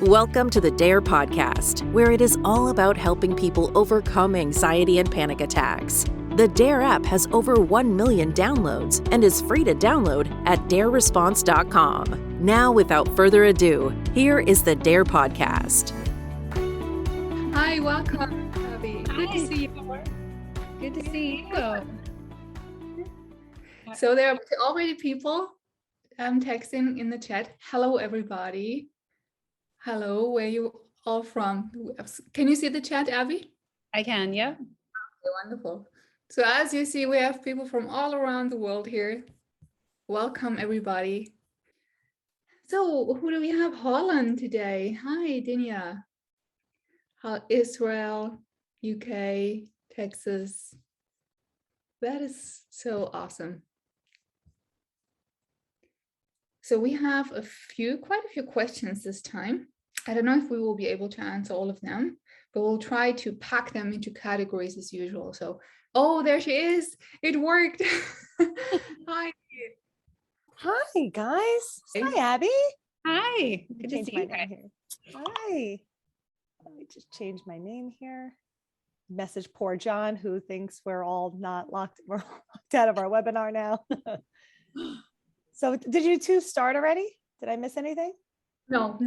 Welcome to the DARE podcast, where it is all about helping people overcome anxiety and panic attacks. The DARE app has over 1 million downloads and is free to download at dareresponse.com. Now, without further ado, here is the DARE podcast. Hi, welcome, Abbie. Good to see you. Good to see you. So there are already people texting in the chat. Hello, everybody. Hello, where you all from? Can you see the chat, Abbie? I can, yeah. Okay, wonderful. So as you see, we have people from all around the world here. Welcome, everybody. So who do we have? Holland today. Hi, Dinya. Israel, UK, Texas. That is so awesome. So we have quite a few questions this time. I don't know if we will be able to answer all of them, but we'll try to pack them into categories as usual. So, oh, there she is. It worked. Hi. Hi, guys. Hi, Abbie. Hi. Good to see you guys. Hi. Let me just change my name here. Message poor John, who thinks we're locked out of our webinar now. So did you two start already? Did I miss anything? No.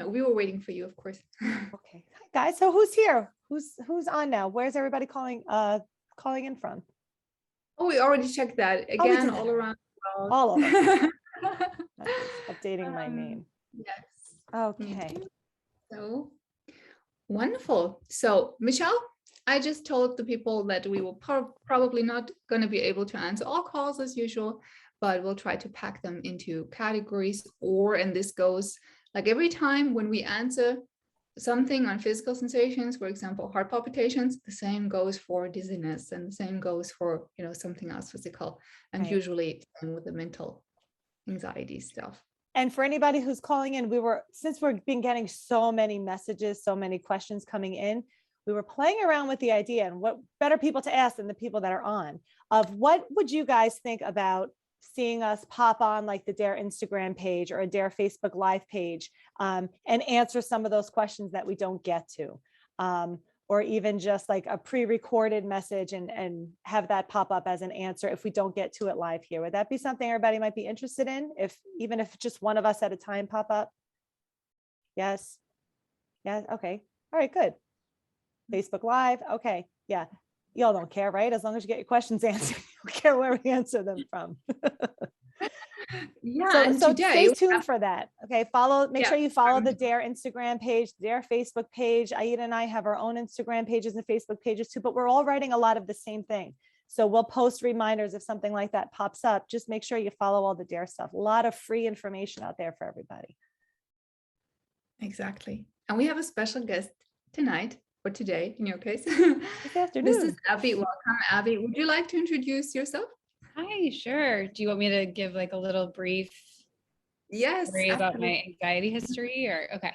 We were waiting for you, of course. Okay. Hi, guys. So who's here? Who's on now? Where's everybody calling in from? Oh, we already checked that. Again, all around the world. All of them. Updating my name. Yes. Okay. So wonderful. So Michelle, I just told the people that we will probably not going to be able to answer all calls as usual, but we'll try to pack them into categories, and this goes like every time when we answer something on physical sensations, for example, heart palpitations, the same goes for dizziness, and the same goes for, something else physical, and right. Usually same with the mental anxiety stuff. And for anybody who's calling in, since we've been getting so many messages, so many questions coming in, we were playing around with the idea, and what better people to ask than the people that are on, of what would you guys think about seeing us pop on like the DARE Instagram page or a DARE Facebook Live page, and answer some of those questions that we don't get to, or even just like a pre-recorded message and have that pop up as an answer if we don't get to it live here. Would that be something everybody might be interested in, even if just one of us at a time pop up? Yes. Yeah. Okay. All right, good. Facebook Live. Okay. Yeah. Y'all don't care, right? As long as you get your questions answered, you don't care where we answer them from. Yeah. So stay tuned for that. Okay. Make sure you follow the DARE Instagram page, DARE Facebook page. Aida and I have our own Instagram pages and Facebook pages too, but we're all writing a lot of the same thing. So we'll post reminders if something like that pops up. Just make sure you follow all the DARE stuff. A lot of free information out there for everybody. Exactly. And we have a special guest tonight. Or today, in your case. This afternoon. This is Abbie. Welcome, Abbie. Would you like to introduce yourself? Hi, sure. Do you want me to give like a little brief story about my anxiety history? Or okay.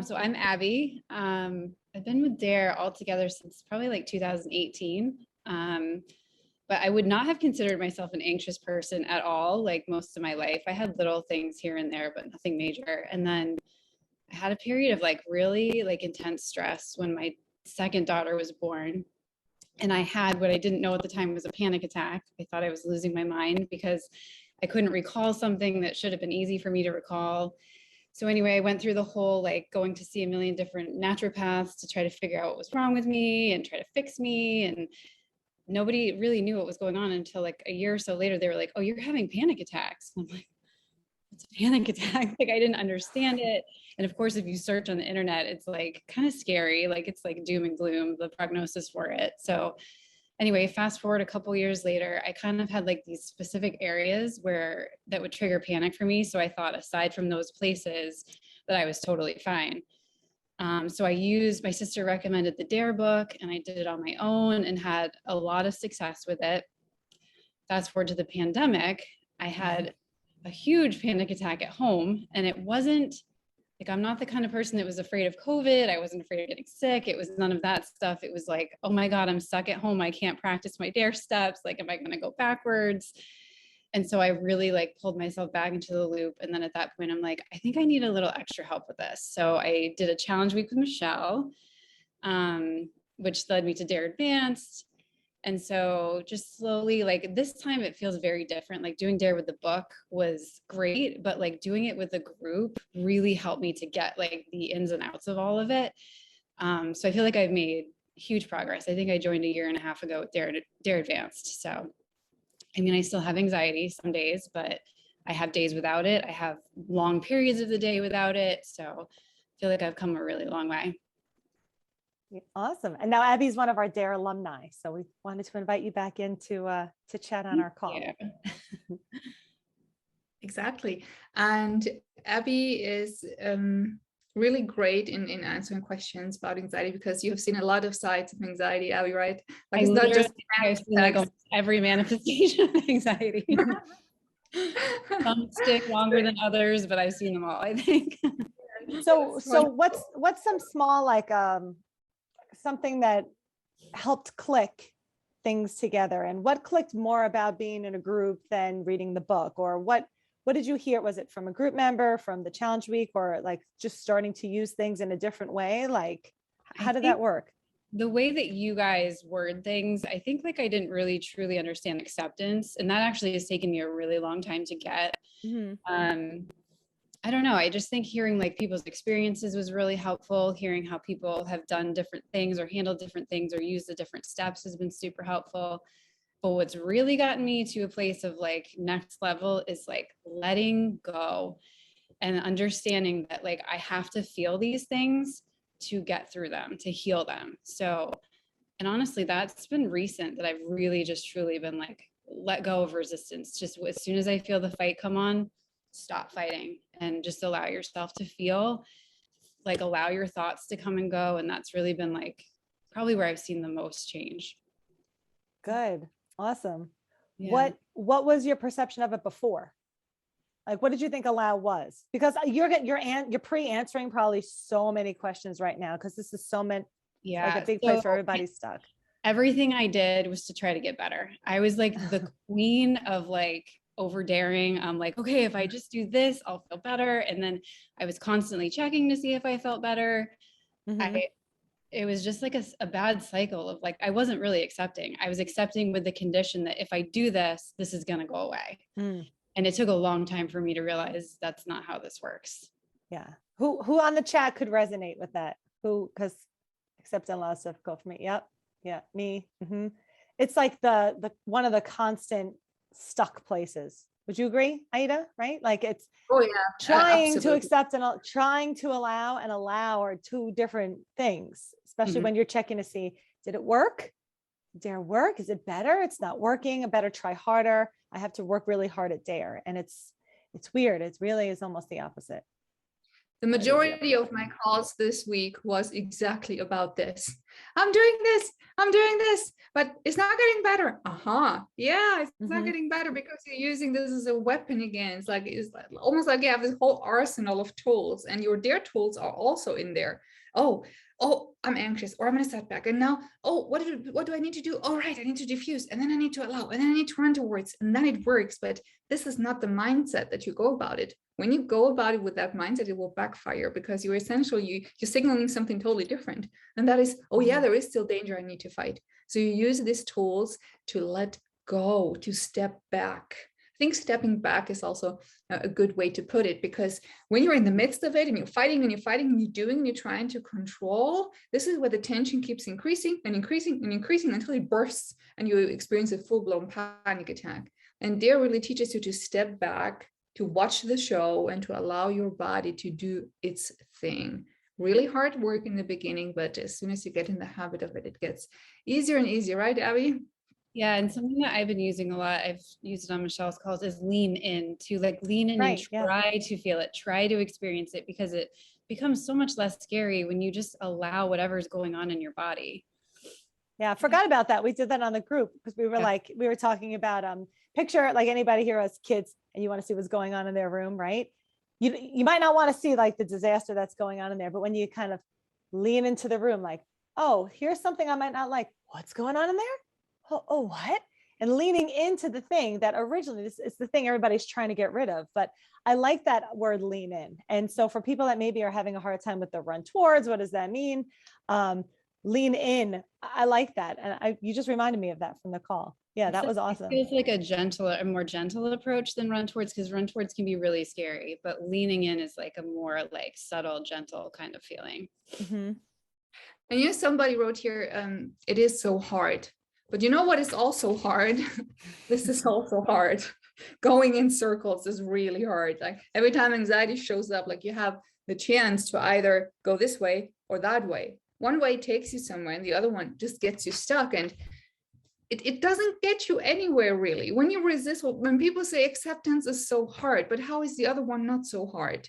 So I'm Abbie. I've been with DARE altogether since probably like 2018. But I would not have considered myself an anxious person at all, like most of my life. I had little things here and there, but nothing major. And then I had a period of like really like intense stress when my second daughter was born. And I had what I didn't know at the time was a panic attack. I thought I was losing my mind because I couldn't recall something that should have been easy for me to recall. So anyway, I went through the whole like going to see a million different naturopaths to try to figure out what was wrong with me and try to fix me. And nobody really knew what was going on until like a year or so later. They were like, "Oh, you're having panic attacks." And I'm like, "It's a panic attack." Like I didn't understand it. And of course, if you search on the internet, it's like kind of scary. Like it's like doom and gloom, the prognosis for it. So anyway, fast forward a couple years later, I kind of had like these specific areas that would trigger panic for me. So I thought aside from those places that I was totally fine. So my sister recommended the DARE book, and I did it on my own and had a lot of success with it. Fast forward to the pandemic, I had a huge panic attack at home, and it wasn't like, I'm not the kind of person that was afraid of COVID. I wasn't afraid of getting sick. It was none of that stuff. It was like, oh my God, I'm stuck at home. I can't practice my DARE steps. Like, am I going to go backwards? And so I really like pulled myself back into the loop. And then at that point, I'm like, I think I need a little extra help with this. So I did a challenge week with Michelle, which led me to Dare Advanced. And so just slowly, like this time it feels very different. Like doing Dare with the book was great, but like doing it with a group really helped me to get like the ins and outs of all of it. So I feel like I've made huge progress. I think I joined 1.5 years ago with Dare Advanced. So I mean, I still have anxiety some days, but I have days without it. I have long periods of the day without it. So I feel like I've come a really long way. Awesome. And now Abbie's one of our Dare alumni. So we wanted to invite you back in to chat on our call. Yeah. Exactly. And Abbie is really great in answering questions about anxiety, because you have seen a lot of sides of anxiety, Abbie, right? Like it's not just I've seen like almost every manifestation of anxiety. Some stick longer than others, but I've seen them all, I think. So what's some small like something that helped click things together, and what clicked more about being in a group than reading the book? Or what did you hear? Was it from a group member, from the challenge week, or like just starting to use things in a different way? Like how did that work? The way that you guys word things, I think like I didn't really truly understand acceptance, and that actually has taken me a really long time to get. I don't know. I just think hearing like people's experiences was really helpful. Hearing how people have done different things or handled different things or used the different steps has been super helpful. But what's really gotten me to a place of like next level is like letting go and understanding that like I have to feel these things to get through them, to heal them. So, and honestly, that's been recent that I've really just truly been like, let go of resistance. Just as soon as I feel the fight come on, stop fighting and just allow yourself to feel, like allow your thoughts to come and go. And that's really been like probably where I've seen the most change. Good. Awesome. Yeah. What was your perception of it before? Like, what did you think allow was? Because you're pre-answering probably so many questions right now, because this is so many, like a big place where everybody's stuck. Everything I did was to try to get better. I was like the queen of like over daring. I'm like, okay, if I just do this, I'll feel better. And then I was constantly checking to see if I felt better. It was just like a bad cycle of like, I wasn't really accepting. I was accepting with the condition that if I do this, this is going to go away. And it took a long time for me to realize that's not how this works. Yeah. Who on the chat could resonate with that? Because accepting a lot of stuff go for me. Yep. Yeah. Me. It's like the one of the constant stuck places. Would you agree, Aida? Right? Like it's trying to accept and trying to allow and allow are two different things, especially when you're checking to see, did it work? Dare work? Is it better? It's not working. I better try harder. I have to work really hard at Dare. And it's weird. It really is almost the opposite. The majority of my calls this week was exactly about this. I'm doing this, but it's not getting better. Yeah, it's not getting better because you're using this as a weapon against, like, it's almost like you have this whole arsenal of tools, and your Dare tools are also in there. Oh, I'm anxious, or I'm in a setback. And now, what do I need to do? Oh, right, I need to diffuse, and then I need to allow, and then I need to run towards, and then it works. But this is not the mindset that you go about it. When you go about it with that mindset, it will backfire, because you're essentially, you're signaling something totally different. And that is, oh yeah, there is still danger I need to fight. So you use these tools to let go, to step back. I think stepping back is also a good way to put it, because when you're in the midst of it and you're fighting and you're trying to control, this is where the tension keeps increasing and increasing and increasing until it bursts and you experience a full-blown panic attack. And Dare really teaches you to step back, to watch the show, and to allow your body to do its thing. Really hard work in the beginning, but as soon as you get in the habit of it, it gets easier and easier, right, Abbie? Yeah, and something that I've been using a lot, I've used it on Michelle's calls, is lean in, to like lean in and try to feel it, try to experience it, because it becomes so much less scary when you just allow whatever's going on in your body. Yeah, I forgot about that. We did that on the group, because we were we were talking about picture like anybody here has kids and you want to see what's going on in their room, right? You might not want to see like the disaster that's going on in there, but when you kind of lean into the room, like, oh, here's something I might not like. What's going on in there? Oh, what? and leaning into the thing that originally this is the thing everybody's trying to get rid of. But I like that word, lean in. And so for people that maybe are having a hard time with the run towards, what does that mean? Lean in. I like that. And you just reminded me of that from the call. Yeah, that was awesome. It feels like a more gentle approach than run towards, because run towards can be really scary, but leaning in is like a more like subtle, gentle kind of feeling. And somebody wrote here, it is so hard. But you know what is also hard? This is also hard. Going in circles is really hard. Like every time anxiety shows up, like you have the chance to either go this way or that way. One way takes you somewhere and the other one just gets you stuck. And it doesn't get you anywhere really. When you resist, when people say acceptance is so hard, but how is the other one not so hard?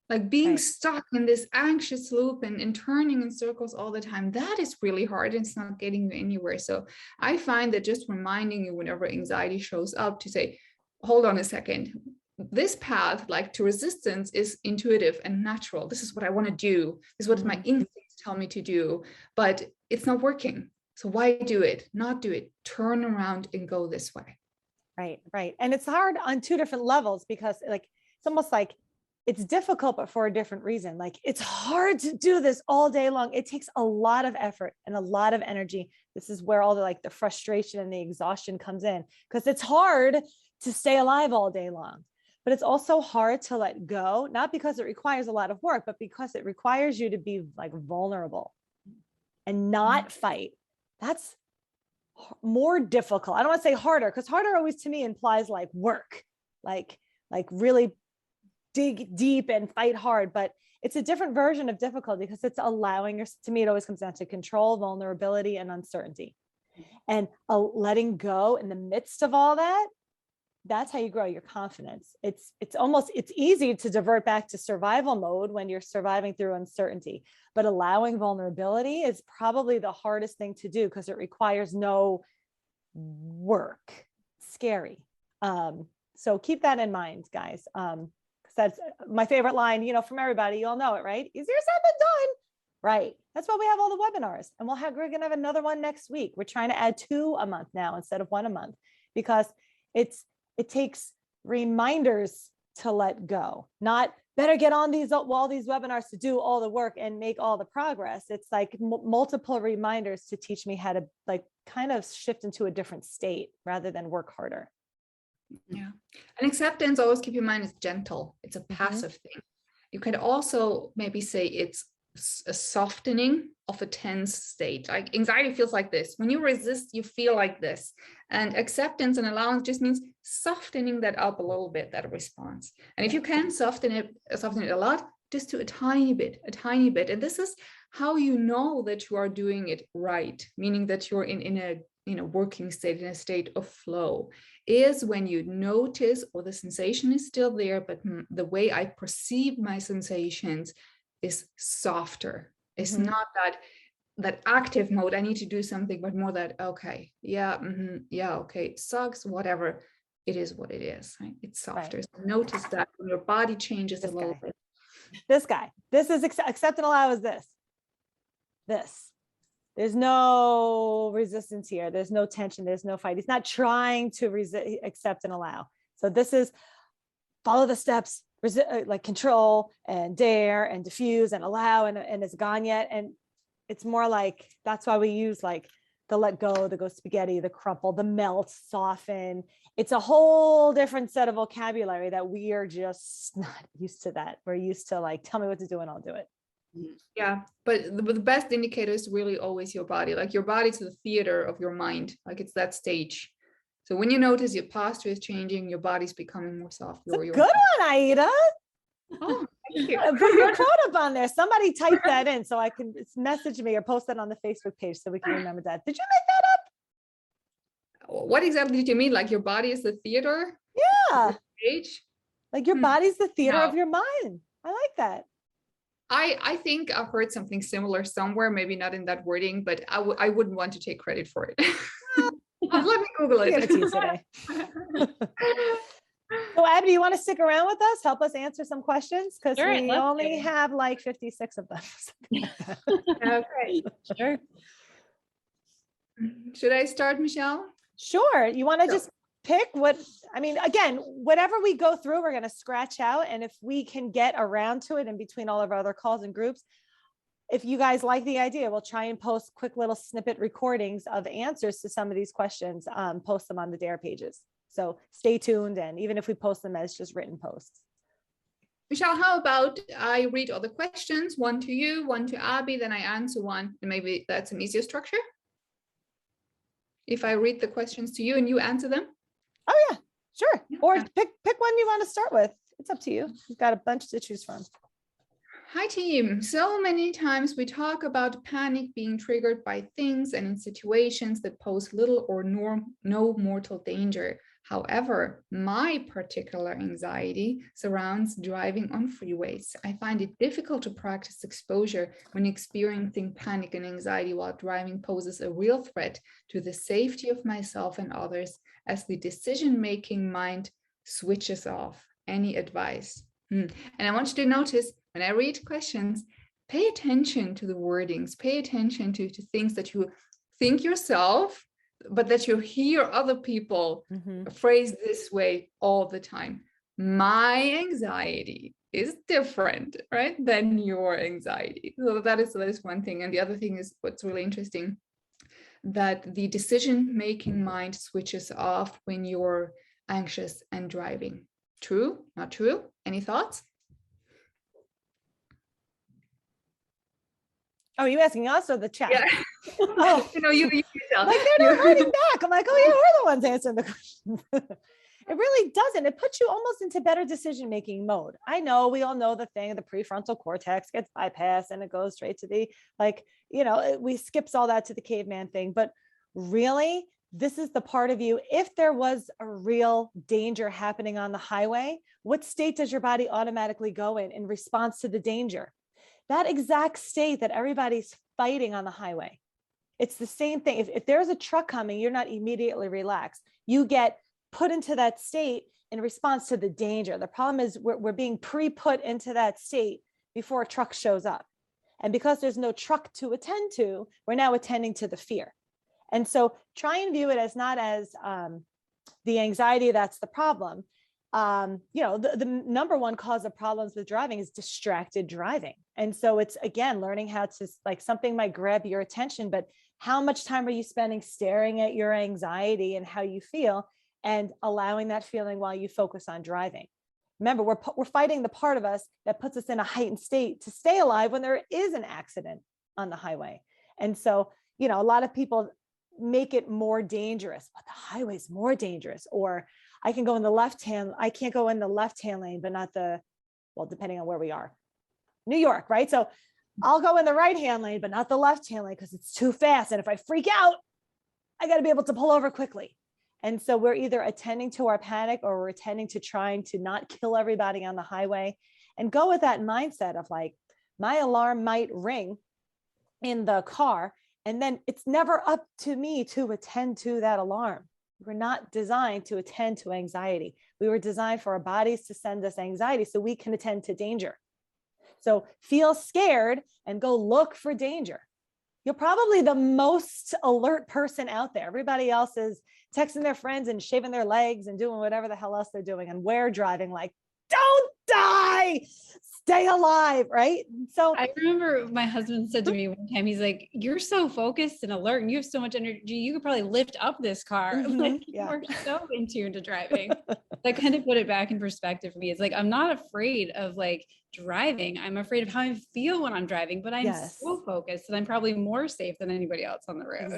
Like being stuck in this anxious loop and turning in circles all the time, that is really hard. It's not getting you anywhere. So I find that just reminding you whenever anxiety shows up to say, hold on a second, this path like to resistance is intuitive and natural. This is what I want to do. This is what my instincts tell me to do, but it's not working. So why do it? Not do it. Turn around and go this way. Right. And it's hard on two different levels because like, it's almost like it's difficult, but for a different reason. Like it's hard to do this all day long. It takes a lot of effort and a lot of energy. This is where all the like the frustration and the exhaustion comes in, because it's hard to stay alive all day long. But it's also hard to let go, not because it requires a lot of work, but because it requires you to be like vulnerable and not fight. That's more difficult. I don't want to say harder, because harder always to me implies like work, like really dig deep and fight hard. But it's a different version of difficulty because it's allowing to me, it always comes down to control, vulnerability, and uncertainty. And letting go in the midst of all that, that's how you grow your confidence. It's easy to divert back to survival mode when you're surviving through uncertainty, but allowing vulnerability is probably the hardest thing to do because it requires no work. Scary. So keep that in mind, guys. Because that's my favorite line, from everybody. You all know it, right? Easier said than done. Right. That's why we have all the webinars, and we're going to have another one next week. We're trying to add 2 a month now instead of 1 a month, because it takes reminders to let go, not better get on all these webinars to do all the work and make all the progress. It's like multiple reminders to teach me how to like kind of shift into a different state rather than work harder. Yeah. And acceptance, always keep in mind, is gentle. It's a passive thing. You could also maybe say it's a softening of a tense state. Like anxiety feels like this. When you resist, you feel like this. And acceptance and allowance just means softening that up a little bit, that response. And if you can soften it a lot, just do a tiny bit. And this is how you know that you are doing it right, meaning that you're in a working state, in a state of flow, is when you notice, or the sensation is still there, but the way I perceive my sensations is softer. It's not that active mode, I need to do something, but more that, okay, okay, it sucks, whatever, it is what it is, right? It's softer. Right. So notice that when your body changes a little bit. This is accept and allow is this. There's no resistance here. There's no tension. There's no fight. He's not trying to accept and allow. So this is follow the steps, like control and dare and diffuse and allow, and it's gone yet. And it's more like, that's why we use like the let go, the go spaghetti, the crumple, the melt, soften. It's a whole different set of vocabulary that we are just not used to that. We're used to like, tell me what to do and I'll do it. Yeah, but the best indicator is really always your body. Like your body's the theater of your mind. Like it's that stage. So when you notice your posture is changing, your body's becoming more soft. Good one, Aida. Oh, thank you. Put your quote up on there. Somebody type that in so I can message me or post that on the Facebook page so we can remember that. Did you make that up? What exactly did you mean? Like your body is the theater? Yeah. Stage? Like your body's the theater of your mind. I like that. I think I've heard something similar somewhere, maybe not in that wording, but I wouldn't want to take credit for it. Let me Google it. Give it to you today. So Abbie, do you want to stick around with us? Help us answer some questions? Because we only have like 56 of them. Okay. Sure. Should I start, Michelle? Sure. You want to just pick what, I mean, again, whatever we go through, we're going to scratch out. And if we can get around to it in between all of our other calls and groups, if you guys like the idea, we'll try and post quick little snippet recordings of answers to some of these questions, post them on the DARE pages. So stay tuned. And even if we post them as just written posts. Michelle, how about I read all the questions, one to you, one to Abbie, then I answer one, and maybe that's an easier structure? If I read the questions to you and you answer them? Oh yeah, sure. Yeah. Or pick one you want to start with. It's up to you. You've got a bunch to choose from. Hi team. So many times we talk about panic being triggered by things and in situations that pose little or no mortal danger. However, my particular anxiety surrounds driving on freeways. I find it difficult to practice exposure when experiencing panic and anxiety while driving poses a real threat to the safety of myself and others as the decision-making mind switches off. Any advice? And I want you to notice when I read questions, pay attention to the wordings, pay attention to things that you think yourself, but that you hear other people phrase this way all the time. My anxiety is different, right, than your anxiety. So that is one thing. And the other thing is what's really interesting, that the decision-making mind switches off when you're anxious and driving. True? Not true? Any thoughts? Oh, are you asking us or the chat? Yeah. Oh, you yourself. Like they're not writing back. I'm like, oh yeah, we're the ones answering the questions. It really doesn't. It puts you almost into better decision-making mode. I know, we all know the thing, the prefrontal cortex gets bypassed and it goes straight to the, we skips all that to the caveman thing. But really, this is the part of you. If there was a real danger happening on the highway, what state does your body automatically go in response to the danger? That exact state that everybody's fighting on the highway. It's the same thing. If there's a truck coming, you're not immediately relaxed. You get put into that state in response to the danger. The problem is we're being pre-put into that state before a truck shows up. And because there's no truck to attend to, we're now attending to the fear. And so try and view it as not as the anxiety that's the problem. The number one cause of problems with driving is distracted driving. And so it's, again, learning how to, something might grab your attention, but how much time are you spending staring at your anxiety and how you feel and allowing that feeling while you focus on driving? Remember, we're fighting the part of us that puts us in a heightened state to stay alive when there is an accident on the highway. And so, a lot of people make it more dangerous, but the highway's more dangerous. Or I can go in the I can't go in the left-hand lane, but not depending on where we are. New York, right? So I'll go in the right-hand lane, but not the left-hand lane because it's too fast. And if I freak out, I got to be able to pull over quickly. And so we're either attending to our panic or we're attending to trying to not kill everybody on the highway, and go with that mindset of my alarm might ring in the car, and then it's never up to me to attend to that alarm. We're not designed to attend to anxiety. We were designed for our bodies to send us anxiety so we can attend to danger. So feel scared and go look for danger. You're probably the most alert person out there. Everybody else is texting their friends and shaving their legs and doing whatever the hell else they're doing. And we're driving don't die, stay alive, right? So I remember my husband said to me one time, he's like, you're so focused and alert and you have so much energy, you could probably lift up this car. You're so in tune to driving. That kind of put it back in perspective for me. It's I'm not afraid of driving. I'm afraid of how I feel when I'm driving, but I'm so focused and I'm probably more safe than anybody else on the road.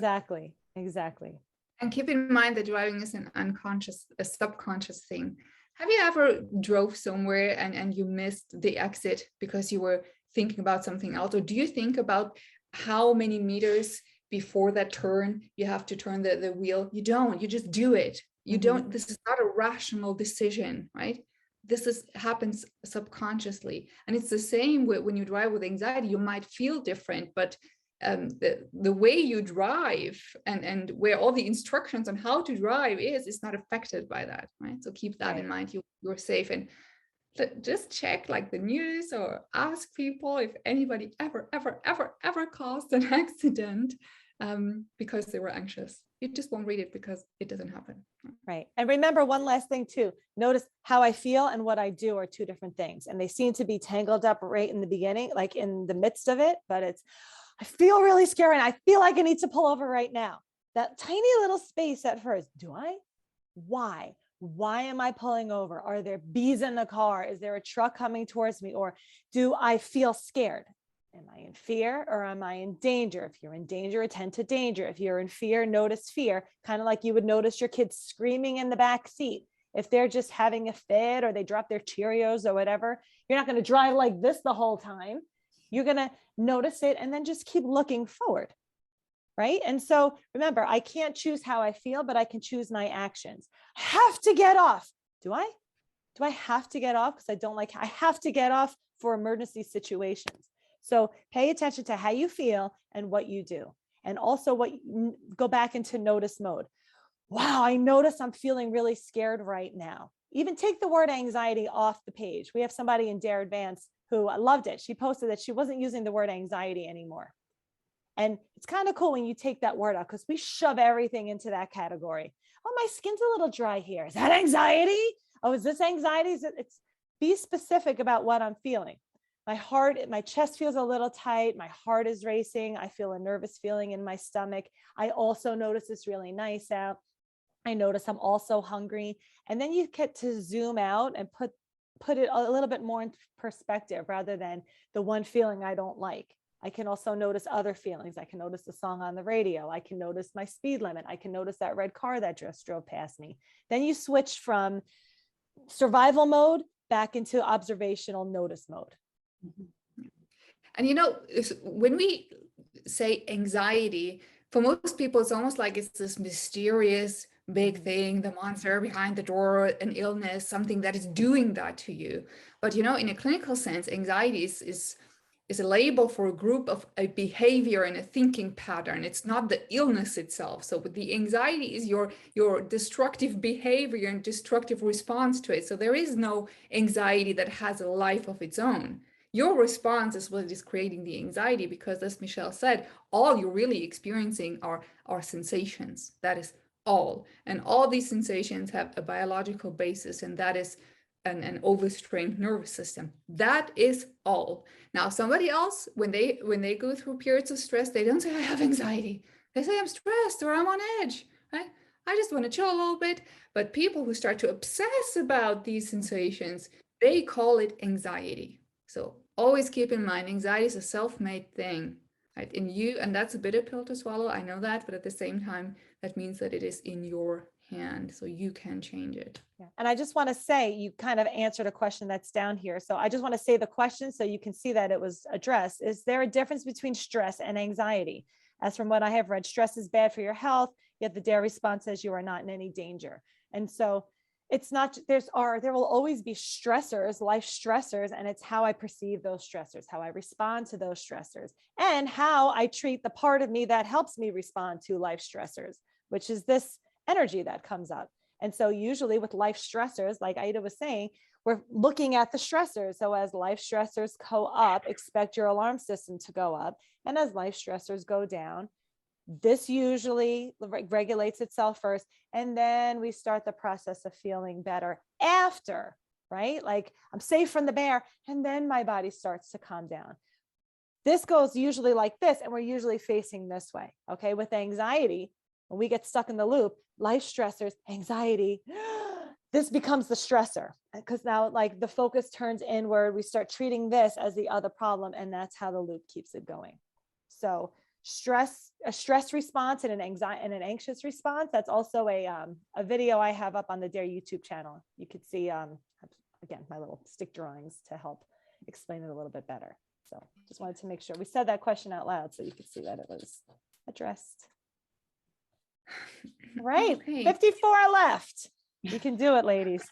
Exactly. And keep in mind that driving is a subconscious thing. Have you ever drove somewhere and you missed the exit because you were thinking about something else? Or do you think about how many meters before that turn you have to turn the wheel? You don't, you just do it. You don't, this is not a rational decision, right? This happens subconsciously. And it's the same when you drive with anxiety. You might feel different, but the way you drive and where all the instructions on how to drive is not affected by that, right? So keep that in mind. You're safe, and just check the news or ask people if anybody ever caused an accident because they were anxious. You just won't read it because it doesn't happen. Right. And remember one last thing too, notice how I feel and what I do are two different things. And they seem to be tangled up right in the beginning, like in the midst of it, but it's, I feel really scared and I feel like I need to pull over right now. That tiny little space at first. Do I? Why? Why am I pulling over? Are there bees in the car? Is there a truck coming towards me? Or do I feel scared? Am I in fear or am I in danger? If you're in danger, attend to danger. If you're in fear, notice fear, kind of like you would notice your kids screaming in the back seat. If they're just having a fit or they drop their Cheerios or whatever, you're not going to drive like this the whole time. You're going to notice it and then just keep looking forward. Right. And so remember, I can't choose how I feel, but I can choose my actions. I have to get off. Do I have to get off? Because I have to get off for emergency situations. So pay attention to how you feel and what you do. And also go back into notice mode. Wow, I notice I'm feeling really scared right now. Even take the word anxiety off the page. We have somebody in Dare Advance who I loved it. She posted that she wasn't using the word anxiety anymore. And it's kind of cool when you take that word out because we shove everything into that category. Oh, my skin's a little dry here. Is that anxiety? Oh, is this anxiety? It's be specific about what I'm feeling. My chest feels a little tight. My heart is racing. I feel a nervous feeling in my stomach. I also notice it's really nice out. I notice I'm also hungry. And then you get to zoom out and put it a little bit more in perspective rather than the one feeling I don't like. I can also notice other feelings. I can notice the song on the radio. I can notice my speed limit. I can notice that red car that just drove past me. Then you switch from survival mode back into observational notice mode. And when we say anxiety, for most people, it's almost like it's this mysterious big thing, the monster behind the door, an illness, something that is doing that to you. But in a clinical sense, anxiety is a label for a group of a behavior and a thinking pattern. It's not the illness itself. So the anxiety is your destructive behavior and destructive response to it. So there is no anxiety that has a life of its own. Your response is what is creating the anxiety, because as Michelle said, all you're really experiencing are sensations. That is all. And all these sensations have a biological basis, and that is an overstrained nervous system. That is all. Now, somebody else, when they go through periods of stress, they don't say, I have anxiety. They say, I'm stressed or I'm on edge. Right? I just want to chill a little bit. But people who start to obsess about these sensations, they call it anxiety. So always keep in mind, anxiety is a self-made thing, right? In you, and that's a bitter pill to swallow. I know that, but at the same time, that means that it is in your hand, so you can change it. Yeah. And I just want to say, you kind of answered a question that's down here. So I just want to say the question so you can see that it was addressed. Is there a difference between stress and anxiety? As from what I have read, stress is bad for your health, yet the DARE response says you are not in any danger. And so it's not, there will always be stressors, life stressors, and it's how I perceive those stressors, how I respond to those stressors, and how I treat the part of me that helps me respond to life stressors, which is this energy that comes up. And so usually with life stressors, like Aida was saying, we're looking at the stressors. So as life stressors go up, expect your alarm system to go up. And as life stressors go down, this usually regulates itself first. And then we start the process of feeling better after, right? Like I'm safe from the bear. And then my body starts to calm down. This goes usually like this. And we're usually facing this way. Okay. With anxiety, when we get stuck in the loop, life stressors, anxiety, this becomes the stressor, because now like the focus turns inward. We start treating this as the other problem. And that's how the loop keeps it going. So a stress response and an anxiety and an anxious response. That's also a video I have up on the DARE YouTube channel. You could see, again, my little stick drawings to help explain it a little bit better. So just wanted to make sure we said that question out loud so you could see that it was addressed. Right. Okay. 54 left. You can do it, ladies.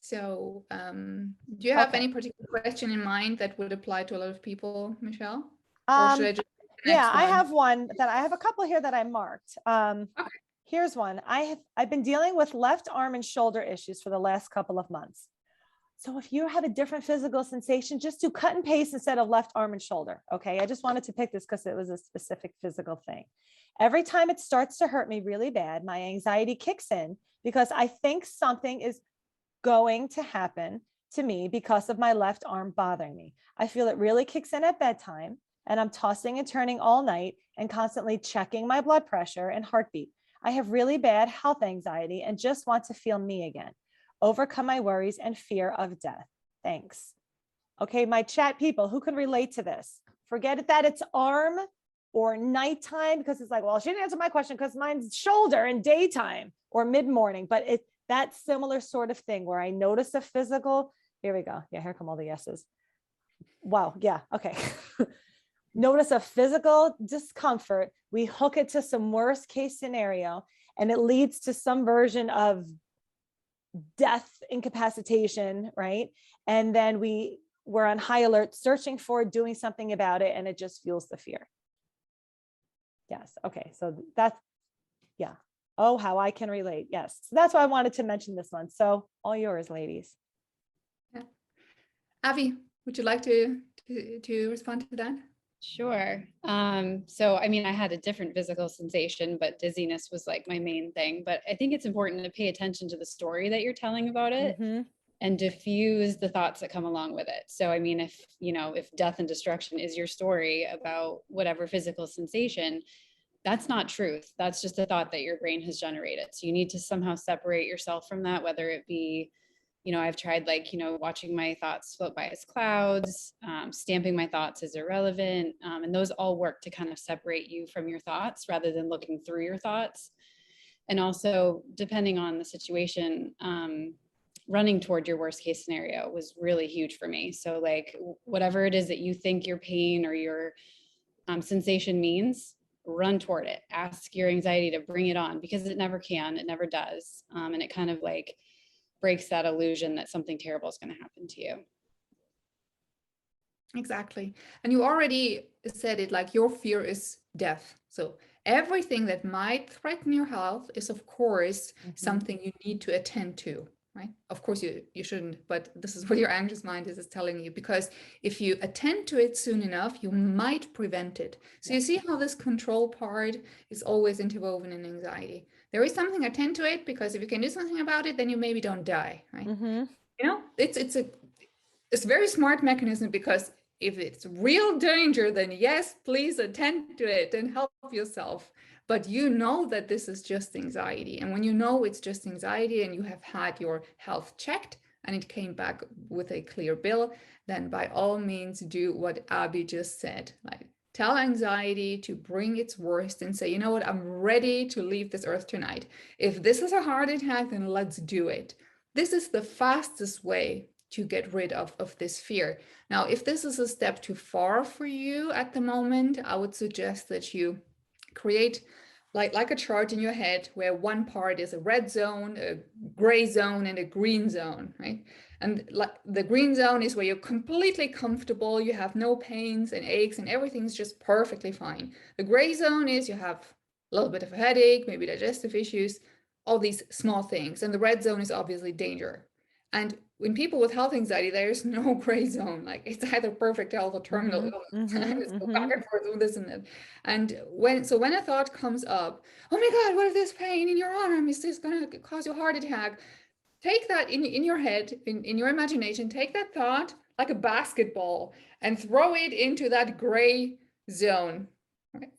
So do you have any particular question in mind that would apply to a lot of people, Michelle? Or should I just I have one that I have a couple here that I marked. Okay. Here's one. I've been dealing with left arm and shoulder issues for the last couple of months. So if you have a different physical sensation, just do cut and paste instead of left arm and shoulder. Okay. I just wanted to pick this because it was a specific physical thing. Every time it starts to hurt me really bad, my anxiety kicks in because I think something is going to happen to me because of my left arm bothering me. I feel it really kicks in at bedtime, and I'm tossing and turning all night and constantly checking my blood pressure and heartbeat. I have really bad health anxiety and just want to feel me again. Overcome my worries and fear of death. Thanks. Okay, my chat people, who can relate to this? Forget it that it's arm or nighttime, because it's like, well, she didn't answer my question because mine's shoulder and daytime or mid-morning, but that similar sort of thing where I notice a physical, here we go. Yeah, here come all the yeses. Wow, yeah, okay. Notice a physical discomfort, we hook it to some worst case scenario, and it leads to some version of death, incapacitation, right? And then we're on high alert, searching for doing something about it, and it just fuels the fear. Yes, okay, so that's, yeah. Oh, how I can relate, yes. So that's why I wanted to mention this one. So all yours, ladies. Yeah. Abbie, would you like to respond to that? Sure. So, I mean, I had a different physical sensation, but dizziness was like my main thing. But I think it's important to pay attention to the story that you're telling about it and diffuse the thoughts that come along with it. So, I mean, if death and destruction is your story about whatever physical sensation, that's not truth. That's just a thought that your brain has generated. So you need to somehow separate yourself from that, whether it be, I've tried watching my thoughts float by as clouds, stamping my thoughts as irrelevant. And those all work to kind of separate you from your thoughts rather than looking through your thoughts. And also, depending on the situation, running toward your worst case scenario was really huge for me. So whatever it is that you think your pain or your sensation means, run toward it. Ask your anxiety to bring it on, because it never can, it never does. And it kind of breaks that illusion that something terrible is going to happen to you. Exactly. And you already said it, your fear is death. So everything that might threaten your health is, of course, something you need to attend to, right? Of course, you shouldn't, but this is what your anxious mind is telling you, because if you attend to it soon enough, you might prevent it. So you see how this control part is always interwoven in anxiety. There is something, attend to it, because if you can do something about it, then you maybe don't die, right? It's a very smart mechanism, because if it's real danger, then yes, please attend to it and help yourself. But you know that this is just anxiety. And when you know it's just anxiety and you have had your health checked and it came back with a clear bill, then by all means do what Abbie just said. Tell anxiety to bring its worst and say, you know what, I'm ready to leave this earth tonight. If this is a heart attack, then let's do it. This is the fastest way to get rid of this fear. Now, if this is a step too far for you at the moment, I would suggest that you create like a chart in your head where one part is a red zone, a gray zone, and a green zone, right? And the green zone is where you're completely comfortable, you have no pains and aches, and everything's just perfectly fine. The gray zone is you have a little bit of a headache, maybe digestive issues, all these small things. And the red zone is obviously danger. And when people with health anxiety, there's no gray zone. It's either perfect health or terminal illness. It's go back and forth with this and that. And when a thought comes up, oh my God, what if this pain in your arm is this going to cause you a heart attack? Take that in your head, in your imagination, take that thought like a basketball and throw it into that gray zone,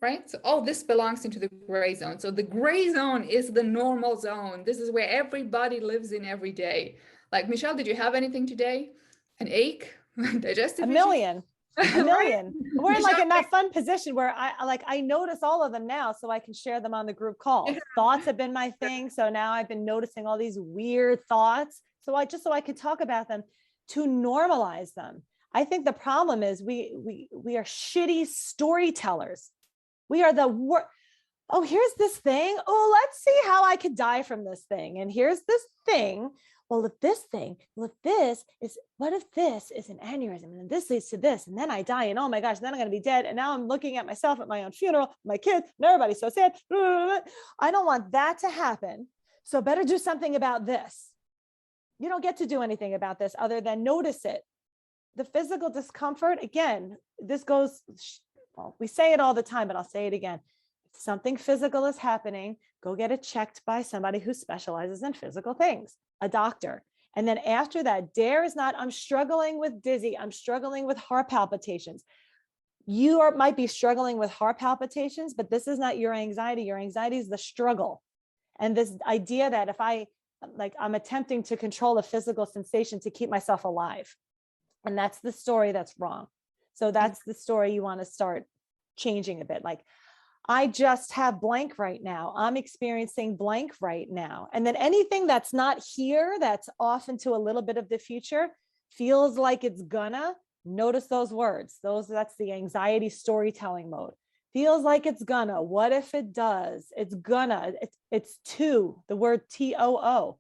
right? So, oh, this belongs into the gray zone. So the gray zone is the normal zone. This is where everybody lives in every day. Michelle, did you have anything today? An ache? Digestive A million. A million. We're in Michelle, in that fun position where I notice all of them now, so I can share them on the group call. Yeah. Thoughts have been my thing. So now I've been noticing all these weird thoughts. So I could talk about them to normalize them. I think the problem is we are shitty storytellers. We are the worst. Oh, here's this thing. Oh, let's see how I could die from this thing. And here's this thing. What if this is an aneurysm, and then this leads to this, and then I die, and oh my gosh, then I'm going to be dead. And now I'm looking at myself at my own funeral, my kids, and everybody's so sad. I don't want that to happen. So better do something about this. you don't get to do anything about this other than notice it. The physical discomfort, again, this goes, well, we say it all the time, but I'll say it again. If something physical is happening, go get it checked by somebody who specializes in physical things, a doctor. And then after that, dare is not, I'm struggling with dizzy, I'm struggling with heart palpitations. You might be struggling with heart palpitations, but this is not your anxiety. Your anxiety is the struggle. And this idea that if I'm attempting to control a physical sensation to keep myself alive. And that's the story that's wrong. So that's the story you want to start changing a bit. Like, I just have blank right now. I'm experiencing blank right now. And then anything that's not here, that's off into a little bit of the future, feels like it's gonna, notice those words. That's the anxiety storytelling mode. Feels like it's gonna. What if it does? It's gonna. It's to, the word TOO.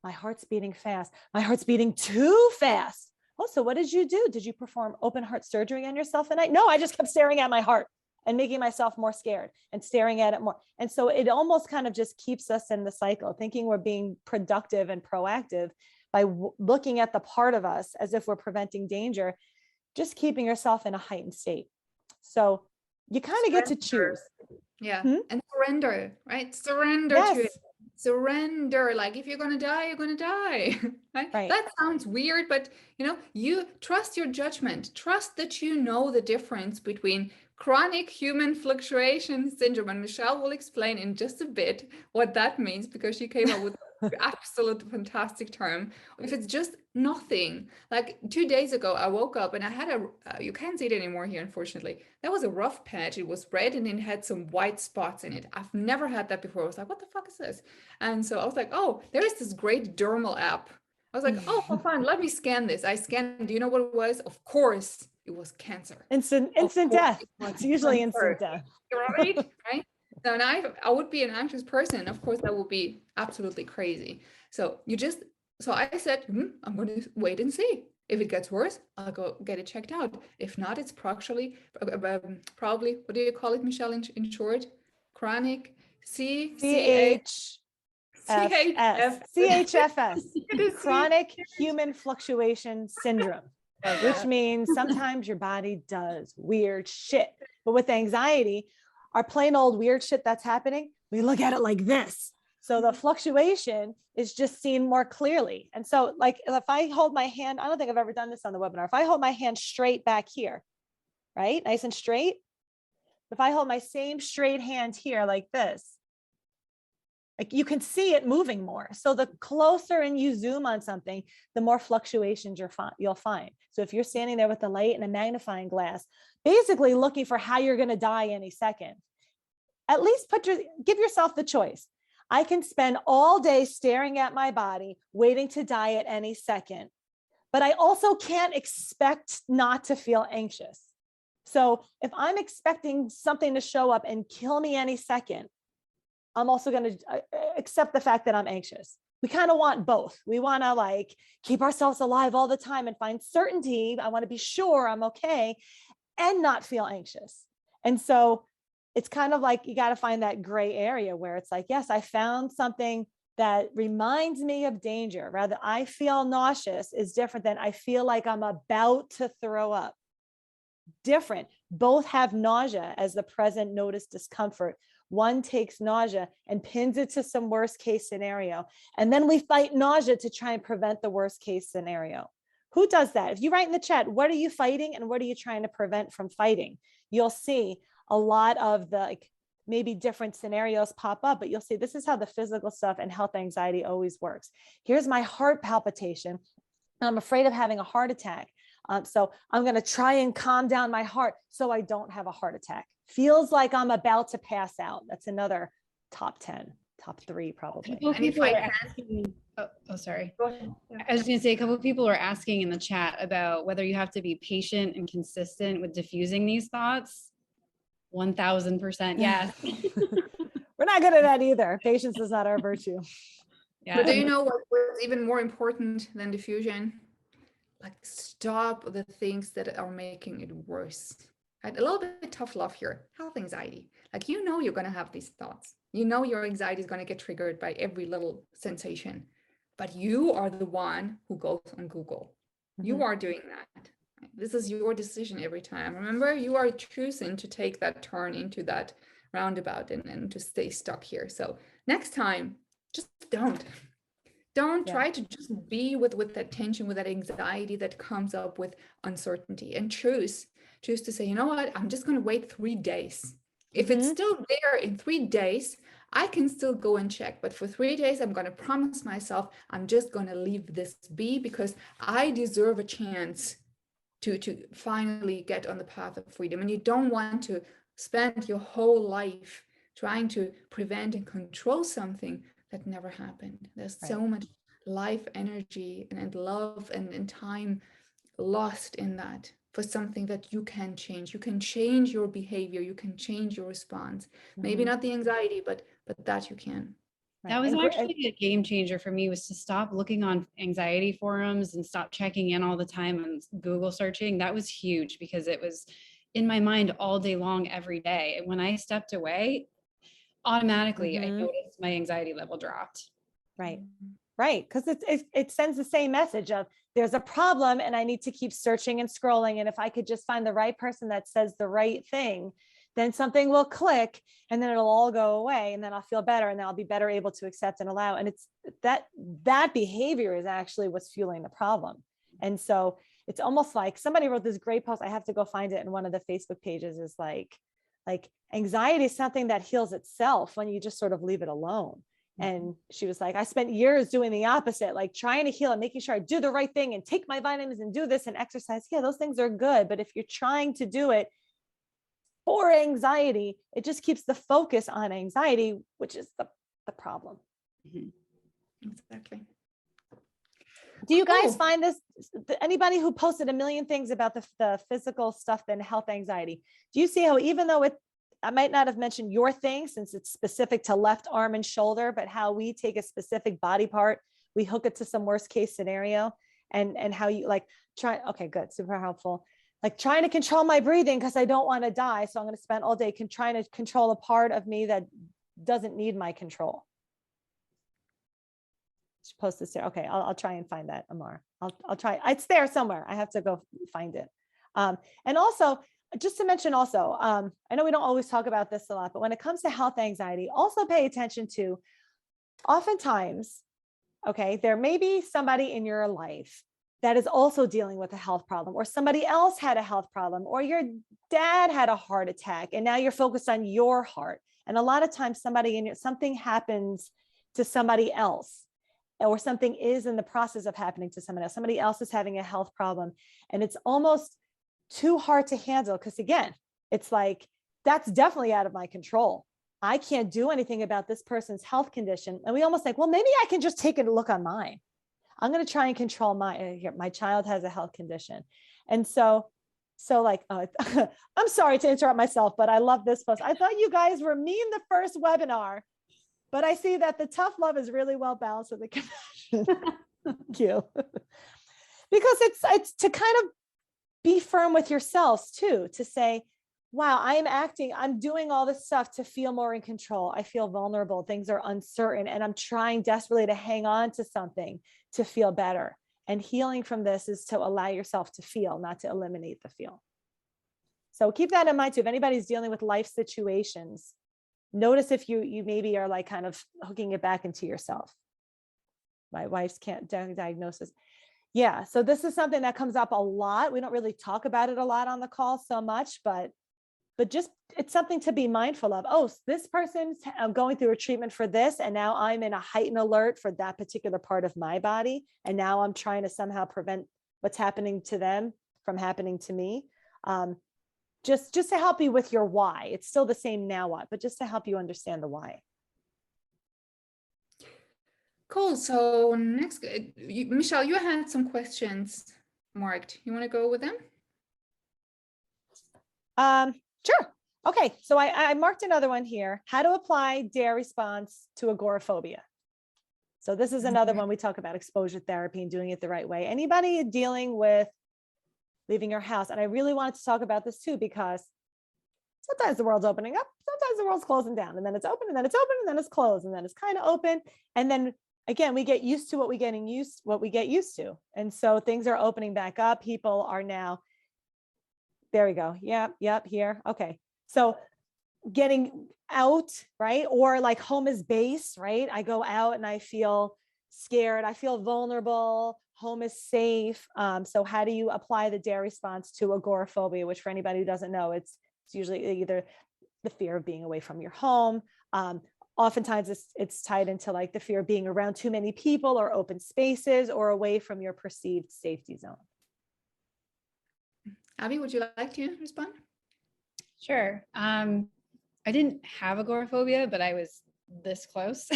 My heart's beating fast. My heart's beating too fast. Oh, so what did you do? Did you perform open heart surgery on yourself at night? No, I just kept staring at my heart and making myself more scared and staring at it more. And so it almost kind of just keeps us in the cycle, thinking we're being productive and proactive by looking at the part of us as if we're preventing danger, just keeping yourself in a heightened state. So you kind of get to choose. Yeah. And surrender, right? Surrender to it. Surrender. Like, if you're going to die, you're going to die. Right? That sounds weird, but you trust your judgment. Trust that you know the difference between chronic human fluctuation syndrome. And Michelle will explain in just a bit what that means, because she came up with an absolute fantastic term. If it's just nothing, like 2 days ago, I woke up and I had you can't see it anymore here, unfortunately. That was a rough patch. It was red and it had some white spots in it. I've never had that before. I was like, what the fuck is this? And so I was like, oh, there is this great dermal app. I was like, oh, for fun, let me scan this. I scanned. Do you know what it was? Of course, it was cancer. Instant death. It's usually instant death. Right? Right? So now I would be an anxious person. Of course, that would be absolutely crazy. So I said, I'm going to wait and see. If it gets worse, I'll go get it checked out. If not, it's probably, what do you call it, Michelle, in short? Chronic CHFS. Chronic human fluctuation syndrome, which means sometimes your body does weird shit. But with anxiety, our plain old weird shit that's happening, we look at it like this. So the fluctuation is just seen more clearly. And so, like, if I hold my hand, I don't think I've ever done this on the webinar. If I hold my hand straight back here, right, nice and straight. If I hold my same straight hand here like this, like, you can see it moving more. So the closer and you zoom on something, the more fluctuations you'll find. So if you're standing there with the light and a magnifying glass, basically looking for how you're going to die any second, at least give yourself the choice. I can spend all day staring at my body, waiting to die at any second, but I also can't expect not to feel anxious. So if I'm expecting something to show up and kill me any second, I'm also going to accept the fact that I'm anxious. We kind of want both. We want to keep ourselves alive all the time and find certainty. I want to be sure I'm okay and not feel anxious. And so it's kind of like, you got to find that gray area where it's like, yes, I found something that reminds me of danger. Rather, I feel nauseous is different than I feel like I'm about to throw up. Different. Both have nausea as the present notice discomfort. One takes nausea and pins it to some worst case scenario. And then we fight nausea to try and prevent the worst case scenario. Who does that? If you write in the chat, what are you fighting and what are you trying to prevent from fighting? You'll see a lot of the maybe different scenarios pop up, but you'll see this is how the physical stuff and health anxiety always works. Here's my heart palpitation. I'm afraid of having a heart attack. So I'm going to try and calm down my heart so I don't have a heart attack. Feels like I'm about to pass out. That's another top 3 probably. People are asking, sorry. I was going to say, a couple of people are asking in the chat about whether you have to be patient and consistent with diffusing these thoughts. 1000% yes. We're not good at that either. Patience is not our virtue. Yeah. But do you know what's even more important than diffusion? Stop the things that are making it worse. Right? A little bit tough love here. Health anxiety. You're going to have these thoughts. Your anxiety is going to get triggered by every little sensation. but you are the one who goes on Google. You are doing that. This is your decision every time. Remember, you are choosing to take that turn into that roundabout and to stay stuck here. So next time, just don't try to just be with that tension, with that anxiety that comes up with uncertainty, and choose to say, you know what, I'm just going to wait 3 days. If it's still there in 3 days, I can still go and check. But for 3 days, I'm going to promise myself I'm just going to leave this be, because I deserve a chance to finally get on the path of freedom. And you don't want to spend your whole life trying to prevent and control something that never happened. There's so much life energy and love and time lost in that for something that you can change. You can change your behavior. You can change your response. Maybe not the anxiety, but that you can. That was actually a game changer for me, was to stop looking on anxiety forums and stop checking in all the time on Google searching. That was huge, because it was in my mind all day long, every day. And when I stepped away, automatically I noticed my anxiety level dropped. Right. Because it sends the same message of there's a problem and I need to keep searching and scrolling. And if I could just find the right person that says the right thing, then something will click and then it'll all go away, and then I'll feel better, and then I'll be better able to accept and allow. And it's that behavior is actually what's fueling the problem. And so it's almost like somebody wrote this great post. I have to go find it in one of the Facebook pages, is like anxiety is something that heals itself when you just sort of leave it alone. And she was like, I spent years doing the opposite, like trying to heal and making sure I do the right thing and take my vitamins and do this and exercise. Yeah, those things are good. But if you're trying to do it for anxiety, it just keeps the focus on anxiety, which is the problem. Exactly. Do you guys find this, anybody who posted a million things about the physical stuff and health anxiety, do you see how, even though I might not have mentioned your thing since it's specific to left arm and shoulder, but how we take a specific body part, we hook it to some worst case scenario, and how you okay, good. Super helpful. Like trying to control my breathing because I don't want to die. So I'm going to spend all day trying to control a part of me that doesn't need my control. Just post this there. Okay. I'll try and find that, Amar. I'll try. It's there somewhere. I have to go find it. And also, just to mention also, I know we don't always talk about this a lot, but when it comes to health anxiety, also pay attention to, oftentimes, okay, there may be somebody in your life that is also dealing with a health problem, or somebody else had a health problem, or your dad had a heart attack, and now you're focused on your heart. And a lot of times something happens to somebody else, or something is in the process of happening to someone else. Somebody else is having a health problem, and it's almost too hard to handle, because again, it's like, that's definitely out of my control. I can't do anything about this person's health condition. And we almost think, well, maybe I can just take a look on mine. I'm going to try and control my child has a health condition. And so like, I'm sorry to interrupt myself, but I love this post. I thought you guys were me in the first webinar, but I see that the tough love is really well balanced with the compassion. Thank you. Because it's to kind of be firm with yourselves too, to say, wow, I'm doing all this stuff to feel more in control. I feel vulnerable. Things are uncertain, and I'm trying desperately to hang on to something to feel better. And healing from this is to allow yourself to feel, not to eliminate the feel. So keep that in mind too. If anybody's dealing with life situations, notice if you maybe are like kind of hooking it back into yourself. My wife's can't diagnosis. Yeah. So this is something that comes up a lot. We don't really talk about it a lot on the call so much, but just, it's something to be mindful of. Oh, this person's going through a treatment for this, and now I'm in a heightened alert for that particular part of my body. And now I'm trying to somehow prevent what's happening to them from happening to me. Just to help you with your why. It's still the same now what, but just to help you understand the why. Cool. So next, Michelle, you had some questions marked. You want to go with them? Sure. Okay. So I marked another one here. How to apply DARE response to agoraphobia. So this is another one. We talk about exposure therapy and doing it the right way. Anybody dealing with leaving your house. And I really wanted to talk about this too, because sometimes the world's opening up, sometimes the world's closing down, and then it's open, and then it's open, and then it's closed, and then it's kind of open. And then again, we get used to what we get used to. And so things are opening back up. People are now, there we go. Yep, here. Okay. So getting out, right? Or like home is base, right? I go out and I feel scared. I feel vulnerable. Home is safe. So how do you apply the DARE response to agoraphobia, which for anybody who doesn't know, it's usually either the fear of being away from your home. Oftentimes it's tied into like the fear of being around too many people or open spaces or away from your perceived safety zone. Abbie, would you like to respond? Sure. I didn't have agoraphobia, but I was this close.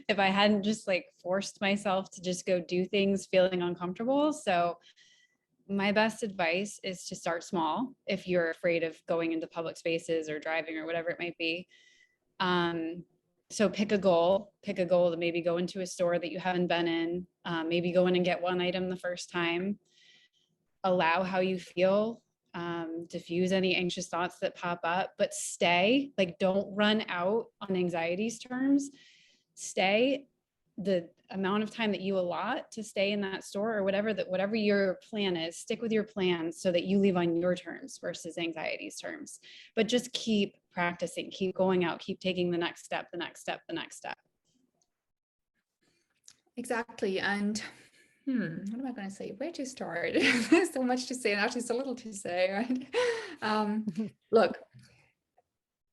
If I hadn't just like forced myself to just go do things feeling uncomfortable. So my best advice is to start small if you're afraid of going into public spaces or driving or whatever it might be. So pick a goal to maybe go into a store that you haven't been in, maybe go in and get one item the first time. Allow how you feel, diffuse any anxious thoughts that pop up, but stay, like don't run out on anxiety's terms. Stay the amount of time that you allot to stay in that store or whatever your plan is, stick with your plan so that you leave on your terms versus anxiety's terms. But just keep practicing, keep going out, keep taking the next step. Exactly. And what am I going to say? Where to start? There's so much to say, and actually so little to say, right? Look,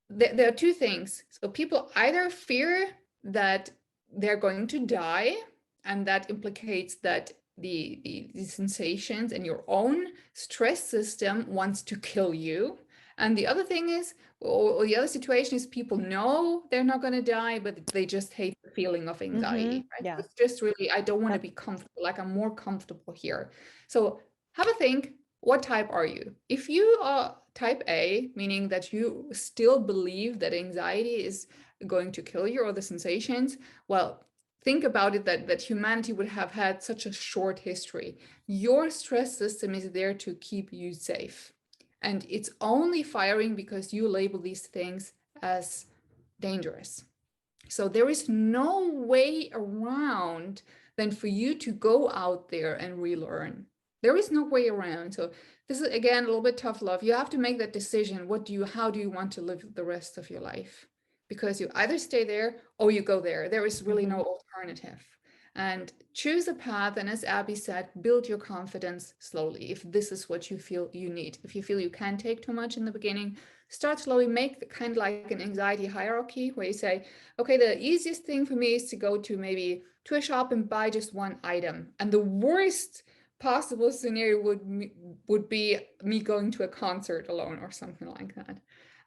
there are two things. So people either fear that they're going to die, and that implicates that the sensations and your own stress system wants to kill you. And the other thing is, or the other situation is, people know they're not going to die, but they just hate the feeling of anxiety. Right? Yeah. It's just really, I don't want to be comfortable, like I'm more comfortable here. So have a think, what type are you? If you are type A, meaning that you still believe that anxiety is going to kill you or the sensations, well, think about it that humanity would have had such a short history. Your stress system is there to keep you safe. And it's only firing because you label these things as dangerous. So there is no way around than for you to go out there and relearn. There is no way around. So this is, again, a little bit tough love. You have to make that decision. How do you want to live the rest of your life? Because you either stay there or you go there. There is really no alternative. And choose a path. And as Abbie said, build your confidence slowly. If this is what you feel you need, if you feel you can't take too much in the beginning, start slowly. Make kind of like an anxiety hierarchy where you say, okay, the easiest thing for me is to go to maybe to a shop and buy just one item. And the worst possible scenario would be me going to a concert alone or something like that.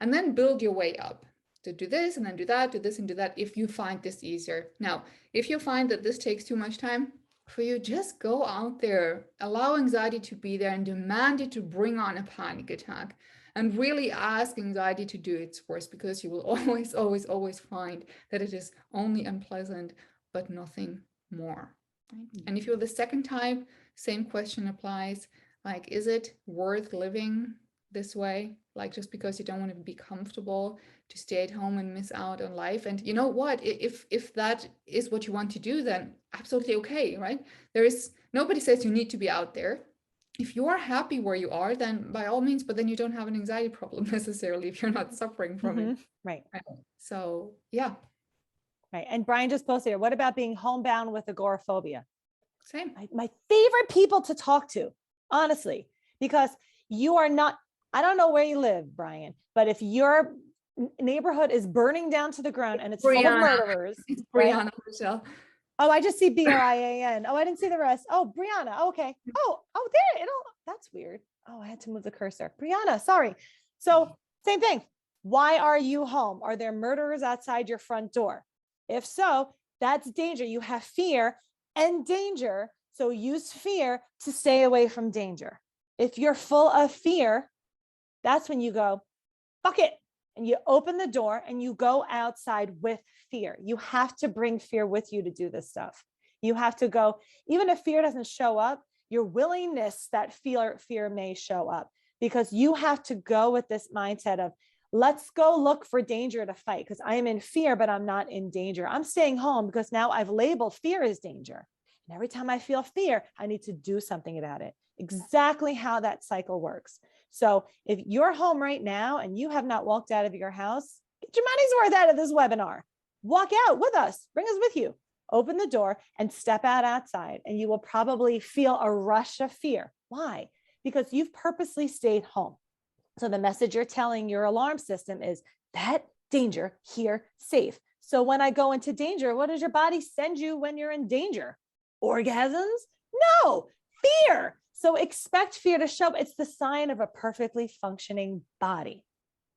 And then build your way up to do this and then do that, do this and do that, if you find this easier. Now, if you find that this takes too much time for you, just go out there, allow anxiety to be there and demand it to bring on a panic attack, and really ask anxiety to do its worst, because you will always find that it is only unpleasant, but nothing more. Right? And if you're the second type, same question applies. Like, is it worth living this way? Like, just because you don't want to be comfortable, to stay at home and miss out on life? And you know what, if that is what you want to do, then absolutely okay, right? Nobody says you need to be out there. If you are happy where you are, then by all means, but then you don't have an anxiety problem necessarily if you're not suffering from it. Right. So yeah. Right. And Brian just posted here, what about being homebound with agoraphobia? Same. My favorite people to talk to, honestly, because you are not, I don't know where you live, Brian, but if your neighborhood is burning down to the ground and it's full of murderers. It's Brianna, right? Michelle. Oh, I just see Brian. Oh, I didn't see the rest. Oh, Brianna. Okay. Oh, there. That's weird. Oh, I had to move the cursor. Brianna, sorry. So same thing. Why are you home? Are there murderers outside your front door? If so, that's danger. You have fear and danger. So use fear to stay away from danger. If you're full of fear, that's when you go, fuck it. And you open the door and you go outside with fear. You have to bring fear with you to do this stuff. You have to go, even if fear doesn't show up, your willingness that fear may show up, because you have to go with this mindset of, let's go look for danger to fight because I am in fear, but I'm not in danger. I'm staying home because now I've labeled fear as danger. And every time I feel fear, I need to do something about it. Exactly how that cycle works. So if you're home right now and you have not walked out of your house, get your money's worth out of this webinar. Walk out with us, bring us with you. Open the door and step out outside, and you will probably feel a rush of fear. Why? Because you've purposely stayed home. So the message you're telling your alarm system is that danger, here, safe. So when I go into danger, what does your body send you when you're in danger? Orgasms? No, fear. So expect fear to show up. It's the sign of a perfectly functioning body.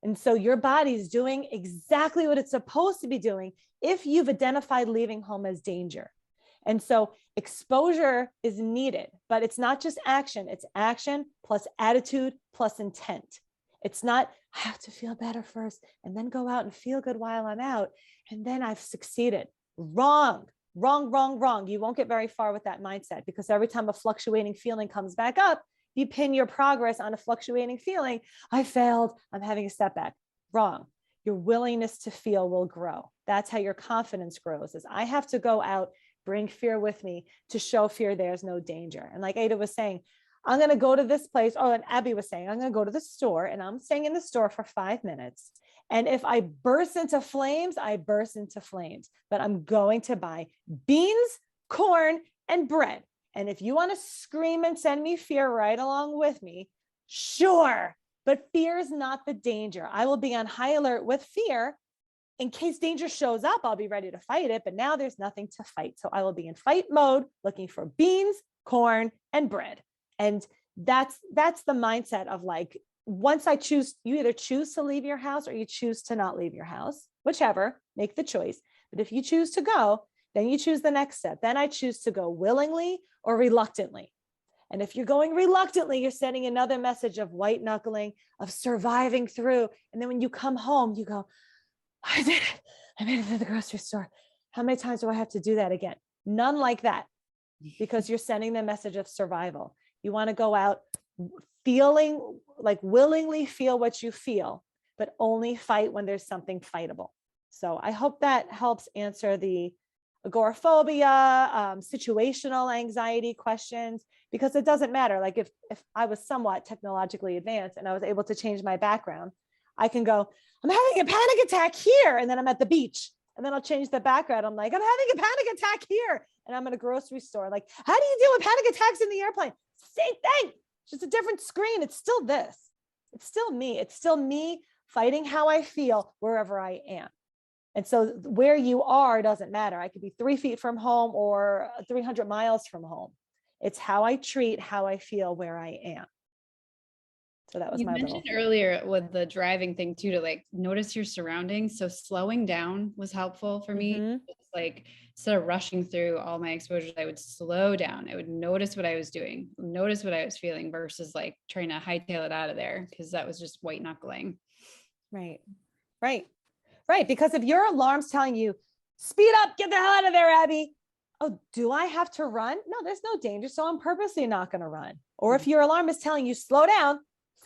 And so your body's doing exactly what it's supposed to be doing if you've identified leaving home as danger. And so exposure is needed, but it's not just action. It's action plus attitude plus intent. It's not, I have to feel better first and then go out and feel good while I'm out. And then I've succeeded. Wrong. You won't get very far with that mindset because every time a fluctuating feeling comes back up, you pin your progress on a fluctuating feeling. I failed. I'm having a setback. Wrong. Your willingness to feel will grow. That's how your confidence grows. Is I have to go out, bring fear with me to show fear there's no danger. And like Aida was saying, I'm going to go to this place. Oh, and Abbie was saying, I'm going to go to the store and I'm staying in the store for 5 minutes. And if I burst into flames, I burst into flames, but I'm going to buy beans, corn, and bread. And if you want to scream and send me fear right along with me, sure. But fear is not the danger. I will be on high alert with fear. In case danger shows up, I'll be ready to fight it. But now there's nothing to fight. So I will be in fight mode, looking for beans, corn, and bread. And that's the mindset of like, once I choose, you either choose to leave your house or you choose to not leave your house, whichever, make the choice. But if you choose to go, then you choose the next step. Then I choose to go willingly or reluctantly. And if you're going reluctantly, you're sending another message of white knuckling, of surviving through. And then when you come home, you go, I did it. I made it to the grocery store. How many times do I have to do that again? None like that, because you're sending the message of survival. You want to go out feeling like willingly feel what you feel, but only fight when there's something fightable. So I hope that helps answer the agoraphobia, situational anxiety questions, because it doesn't matter. Like if I was somewhat technologically advanced and I was able to change my background, I can go, I'm having a panic attack here. And then I'm at the beach. And then I'll change the background. I'm like, I'm having a panic attack here. And I'm in a grocery store. Like, how do you deal with panic attacks in the airplane? Same thing. It's just a different screen. It's still this. It's still me. It's still me fighting how I feel wherever I am. And so where you are doesn't matter. I could be 3 feet from home or 300 miles from home. It's how I treat, how I feel where I am. So that was you my mentioned earlier with the driving thing too, to like notice your surroundings. So slowing down was helpful for me. It's like instead of rushing through all my exposures, I would slow down. I would notice what I was doing, notice what I was feeling versus like trying to hightail it out of there, because that was just white knuckling. Right. Because if your alarm's telling you, speed up, get the hell out of there, Abbie. Oh, do I have to run? No, there's no danger. So I'm purposely not going to run. Or if your alarm is telling you, slow down,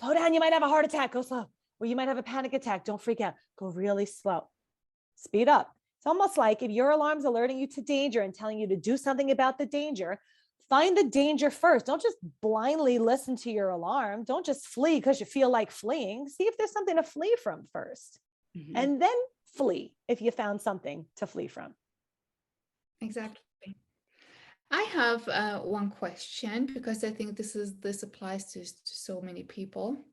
you might have a heart attack, go slow. Or you might have a panic attack, don't freak out, go really slow. Speed up. It's almost like if your alarm's alerting you to danger and telling you to do something about the danger, find the danger first. Don't just blindly listen to your alarm. Don't just flee because you feel like fleeing. See if there's something to flee from first. And then flee if you found something to flee from. Exactly. I have one question, because I think this applies to so many people.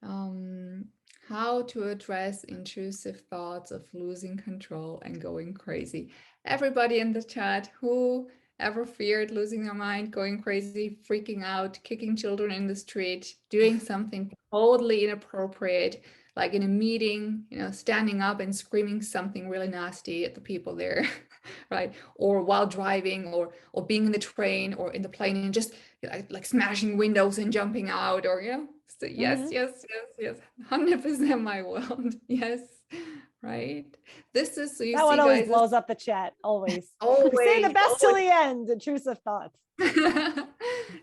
How to address intrusive thoughts of losing control and going crazy. Everybody in the chat, who ever feared losing their mind, going crazy, freaking out, kicking children in the street, doing something totally inappropriate, like in a meeting, standing up and screaming something really nasty at the people there, right? Or while driving, or being in the train or in the plane and just like smashing windows and jumping out, or so yes, 100% my world. Yes, right. This is so you that see, one always guys, blows up the chat. Always. Always. We say the best till the end. Intrusive thoughts.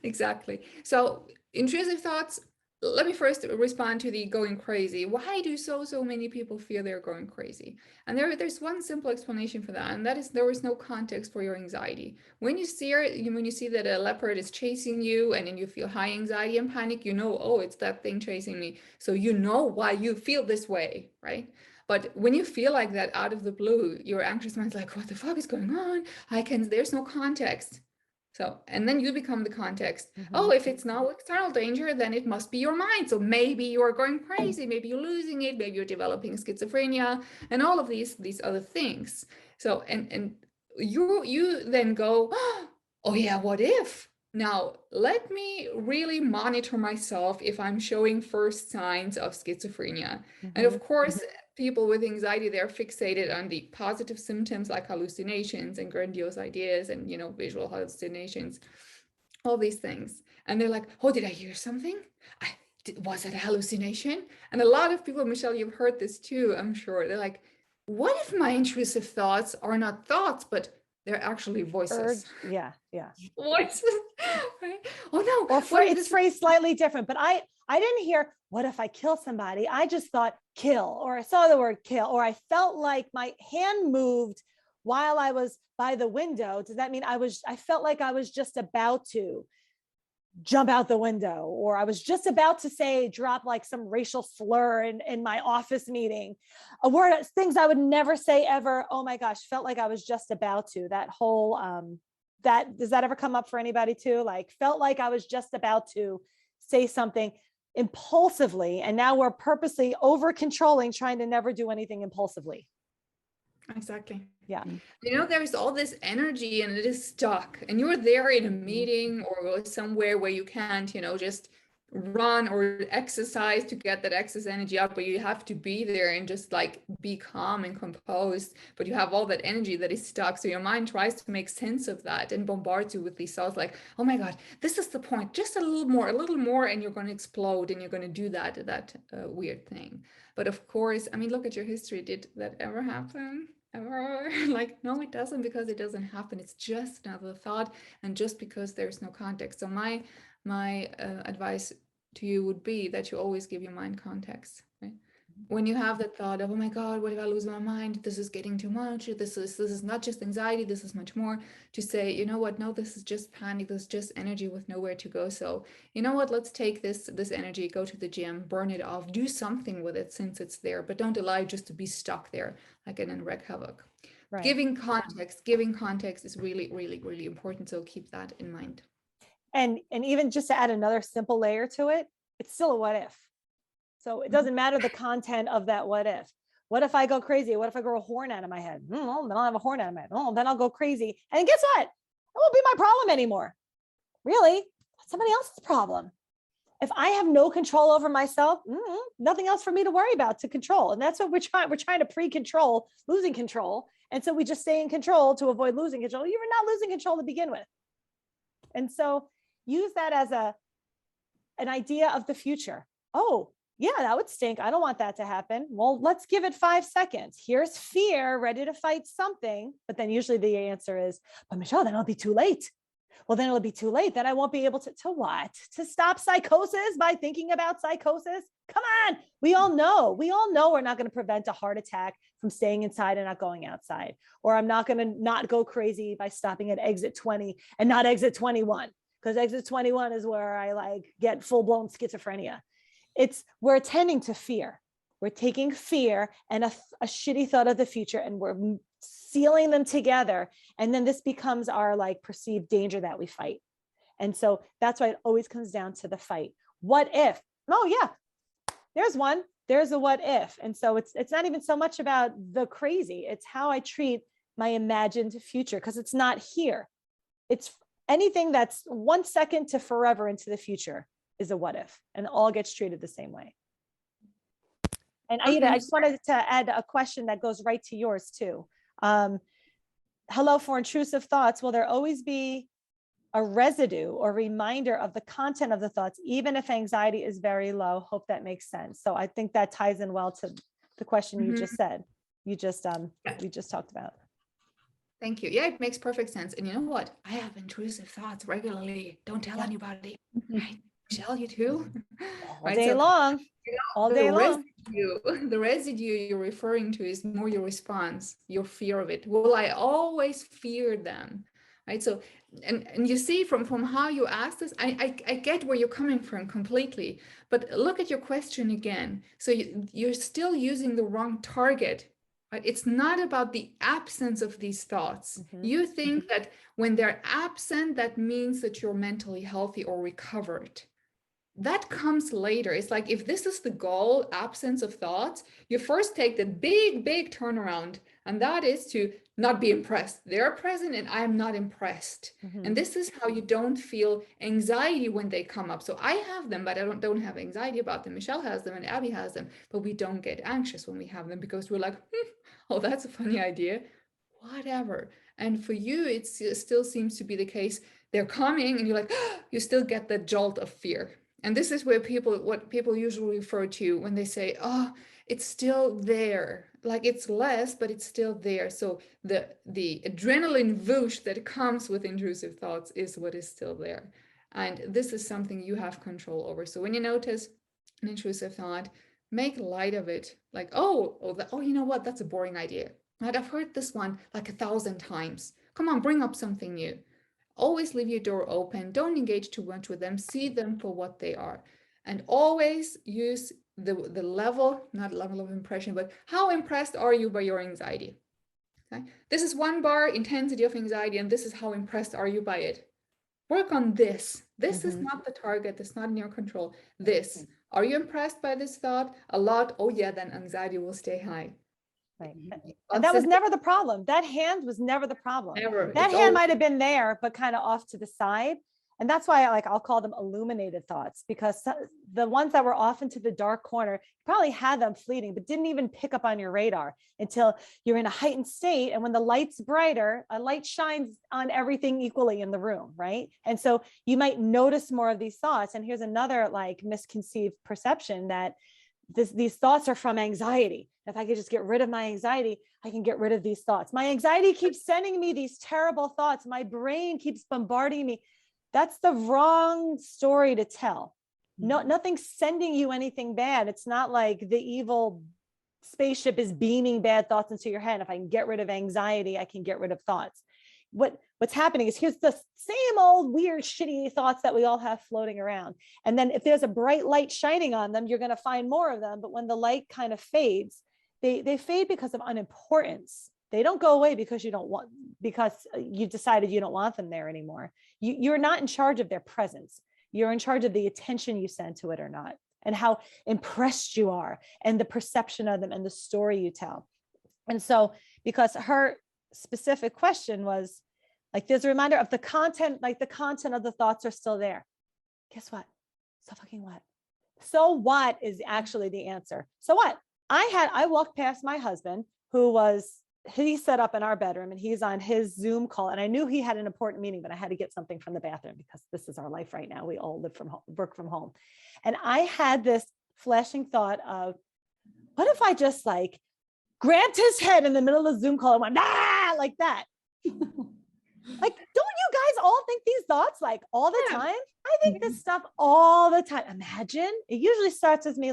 Exactly. So intrusive thoughts let me first respond to the going crazy. Why do so many people feel they're going crazy? And there's one simple explanation for that, and that is there is no context for your anxiety. When you see that a leopard is chasing you, and then you feel high anxiety and panic, you know, oh, it's that thing chasing me. So you know why you feel this way, right? But when you feel like that out of the blue, your anxious mind's like, what the fuck is going on? There's no context. So, and then you become the context. Oh, if it's no external danger, then it must be your mind. So maybe you're going crazy, maybe you're losing it, maybe you're developing schizophrenia, and all of these other things. So, and you then go, oh yeah, what if? Now, let me really monitor myself if I'm showing first signs of schizophrenia. And of course, people with anxiety, they're fixated on the positive symptoms like hallucinations and grandiose ideas and, you know, visual hallucinations, all these things. And they're like, oh, did I hear something? Was it a hallucination? And a lot of people, Michelle, you've heard this too, I'm sure. They're like, what if my intrusive thoughts are not thoughts, but they're actually voices? Yeah. Voices, right? Oh no. Or it's phrased slightly different, but I didn't hear, what if I kill somebody? I just thought kill, or I saw the word kill, or I felt like my hand moved while I was by the window. Does that mean I felt like I was just about to jump out the window, or I was just about to drop like some racial slur in my office meeting, a word, things I would never say ever. Oh my gosh, felt like I was just about to. That whole, does that ever come up for anybody too? Like, felt like I was just about to say something impulsively, and now we're purposely over controlling, trying to never do anything impulsively. Exactly. Yeah. You know, there's all this energy and it is stuck, and you're there in a meeting or somewhere where you can't, you know, just run or exercise to get that excess energy up, but you have to be there and just like be calm and composed, but you have all that energy that is stuck. So your mind tries to make sense of that and bombards you with these thoughts like, oh my God, this is the point, just a little more, and you're going to explode, and you're going to do that weird thing. But of course, I mean, look at your history. Did that ever happen? Ever? Like, no, it doesn't, because it doesn't happen. It's just another thought, and just because there's no context. So my advice to you would be that you always give your mind context, right? When you have that thought of, oh my God, what if I lose my mind? This is getting too much. This is not just anxiety. This is much more. To say, you know what? No, this is just panic. This is just energy with nowhere to go. So you know what? Let's take this energy, go to the gym, burn it off, do something with it since it's there, but don't allow it just to be stuck there, like in wreak havoc. Right. Giving context is really, really, really important. So keep that in mind. And even just to add another simple layer to it, it's still a what if. So it doesn't matter the content of that what if. What if I go crazy? What if I grow a horn out of my head? Well, then I'll have a horn out of my head. Oh, then I'll go crazy. And guess what? It won't be my problem anymore. Really? That's somebody else's problem. If I have no control over myself, nothing else for me to worry about to control. And that's what we're trying. We're trying to pre-control losing control. And so we just stay in control to avoid losing control. You were not losing control to begin with. And so use that as an idea of the future. Oh, yeah, that would stink. I don't want that to happen. Well, let's give it 5 seconds. Here's fear, ready to fight something. But then usually the answer is, but Michelle, then it'll be too late. Well, then it'll be too late. Then I won't be able to what? To stop psychosis by thinking about psychosis? Come on. We all know we're not going to prevent a heart attack from staying inside and not going outside. Or I'm not going to not go crazy by stopping at exit 20 and not exit 21. Because exit 21 is where I get full-blown schizophrenia. We're attending to fear. We're taking fear and a shitty thought of the future, and we're sealing them together. And then this becomes our perceived danger that we fight. And so that's why it always comes down to the fight. What if? Oh yeah, there's one. There's a what if. And so it's not even so much about the crazy. It's how I treat my imagined future, because it's not here. It's anything that's 1 second to forever into the future is a what if, and all gets treated the same way. And Aida, I just wanted to add a question that goes right to yours too. Hello, for intrusive thoughts, will there always be a residue or reminder of the content of the thoughts, even if anxiety is very low? Hope that makes sense. So I think that ties in well to the question you just said, we just talked about. Thank you. Yeah, it makes perfect sense. And you know what? I have intrusive thoughts regularly. Don't tell anybody. Right? Michelle, you too? All day long. All day long. The residue you're referring to is more your response, your fear of it. Well, I always fear them, right? So, and you see from how you ask this, I get where you're coming from completely, but look at your question again. So you're still using the wrong target, right? It's not about the absence of these thoughts. You think that when they're absent, that means that you're mentally healthy or recovered. That comes later. It's like, if this is the goal, absence of thoughts, you first take the big turnaround, and that is to not be impressed. They're present and I'm not impressed. And this is how you don't feel anxiety when they come up. So I have them, but I don't have anxiety about them. Michelle has them and Abbie has them, but we don't get anxious when we have them because we're like, oh, that's a funny idea, whatever. And for you, it still seems to be the case. They're coming and you're like, you still get the jolt of fear. And this is where what people usually refer to when they say, oh, it's still there. Like, it's less, but it's still there. So the adrenaline whoosh that comes with intrusive thoughts is what is still there. And this is something you have control over. So when you notice an intrusive thought, make light of it. Like, oh, you know what? That's a boring idea. Right? I've heard this one like 1,000 times. Come on, bring up something new. Always leave your door open. Don't engage too much with them. See them for what they are. And always use the level, not level of impression, but how impressed are you by your anxiety? Okay? This is 1 bar intensity of anxiety, and this is how impressed are you by it. Work on this. This is not the target. It's not in your control. This. Are you impressed by this thought? A lot? Oh yeah, then anxiety will stay high. Right. And that was never the problem. That hand was never the problem. Never. That hand might have been there, but kind of off to the side. And that's why I'll call them illuminated thoughts, because the ones that were off into the dark corner, you probably had them fleeting, but didn't even pick up on your radar until you're in a heightened state. And when the light's brighter, a light shines on everything equally in the room, right? And so you might notice more of these thoughts. And here's another misconceived perception that these thoughts are from anxiety. If I could just get rid of my anxiety, I can get rid of these thoughts. My anxiety keeps sending me these terrible thoughts. My brain keeps bombarding me. That's the wrong story to tell. No, nothing's sending you anything bad. It's not like the evil spaceship is beaming bad thoughts into your head. If I can get rid of anxiety, I can get rid of thoughts. What's happening is, here's the same old weird, shitty thoughts that we all have floating around. And then if there's a bright light shining on them, you're going to find more of them. But when the light kind of fades, they fade because of unimportance. They don't go away because you decided you don't want them there anymore. You're not in charge of their presence. You're in charge of the attention you send to it or not, and how impressed you are, and the perception of them, and the story you tell. And so, because her specific question was there's a reminder of the content, the content of the thoughts are still there. Guess what? So fucking what? So what is actually the answer? So what? I walked past my husband, he set up in our bedroom, and he's on his Zoom call. And I knew he had an important meeting, but I had to get something from the bathroom because this is our life right now. We all work from home. And I had this flashing thought of, what if I just grabbed his head in the middle of the Zoom call and went, like that? Don't you guys all think these thoughts all the time? I think this stuff all the time. Imagine, it usually starts with me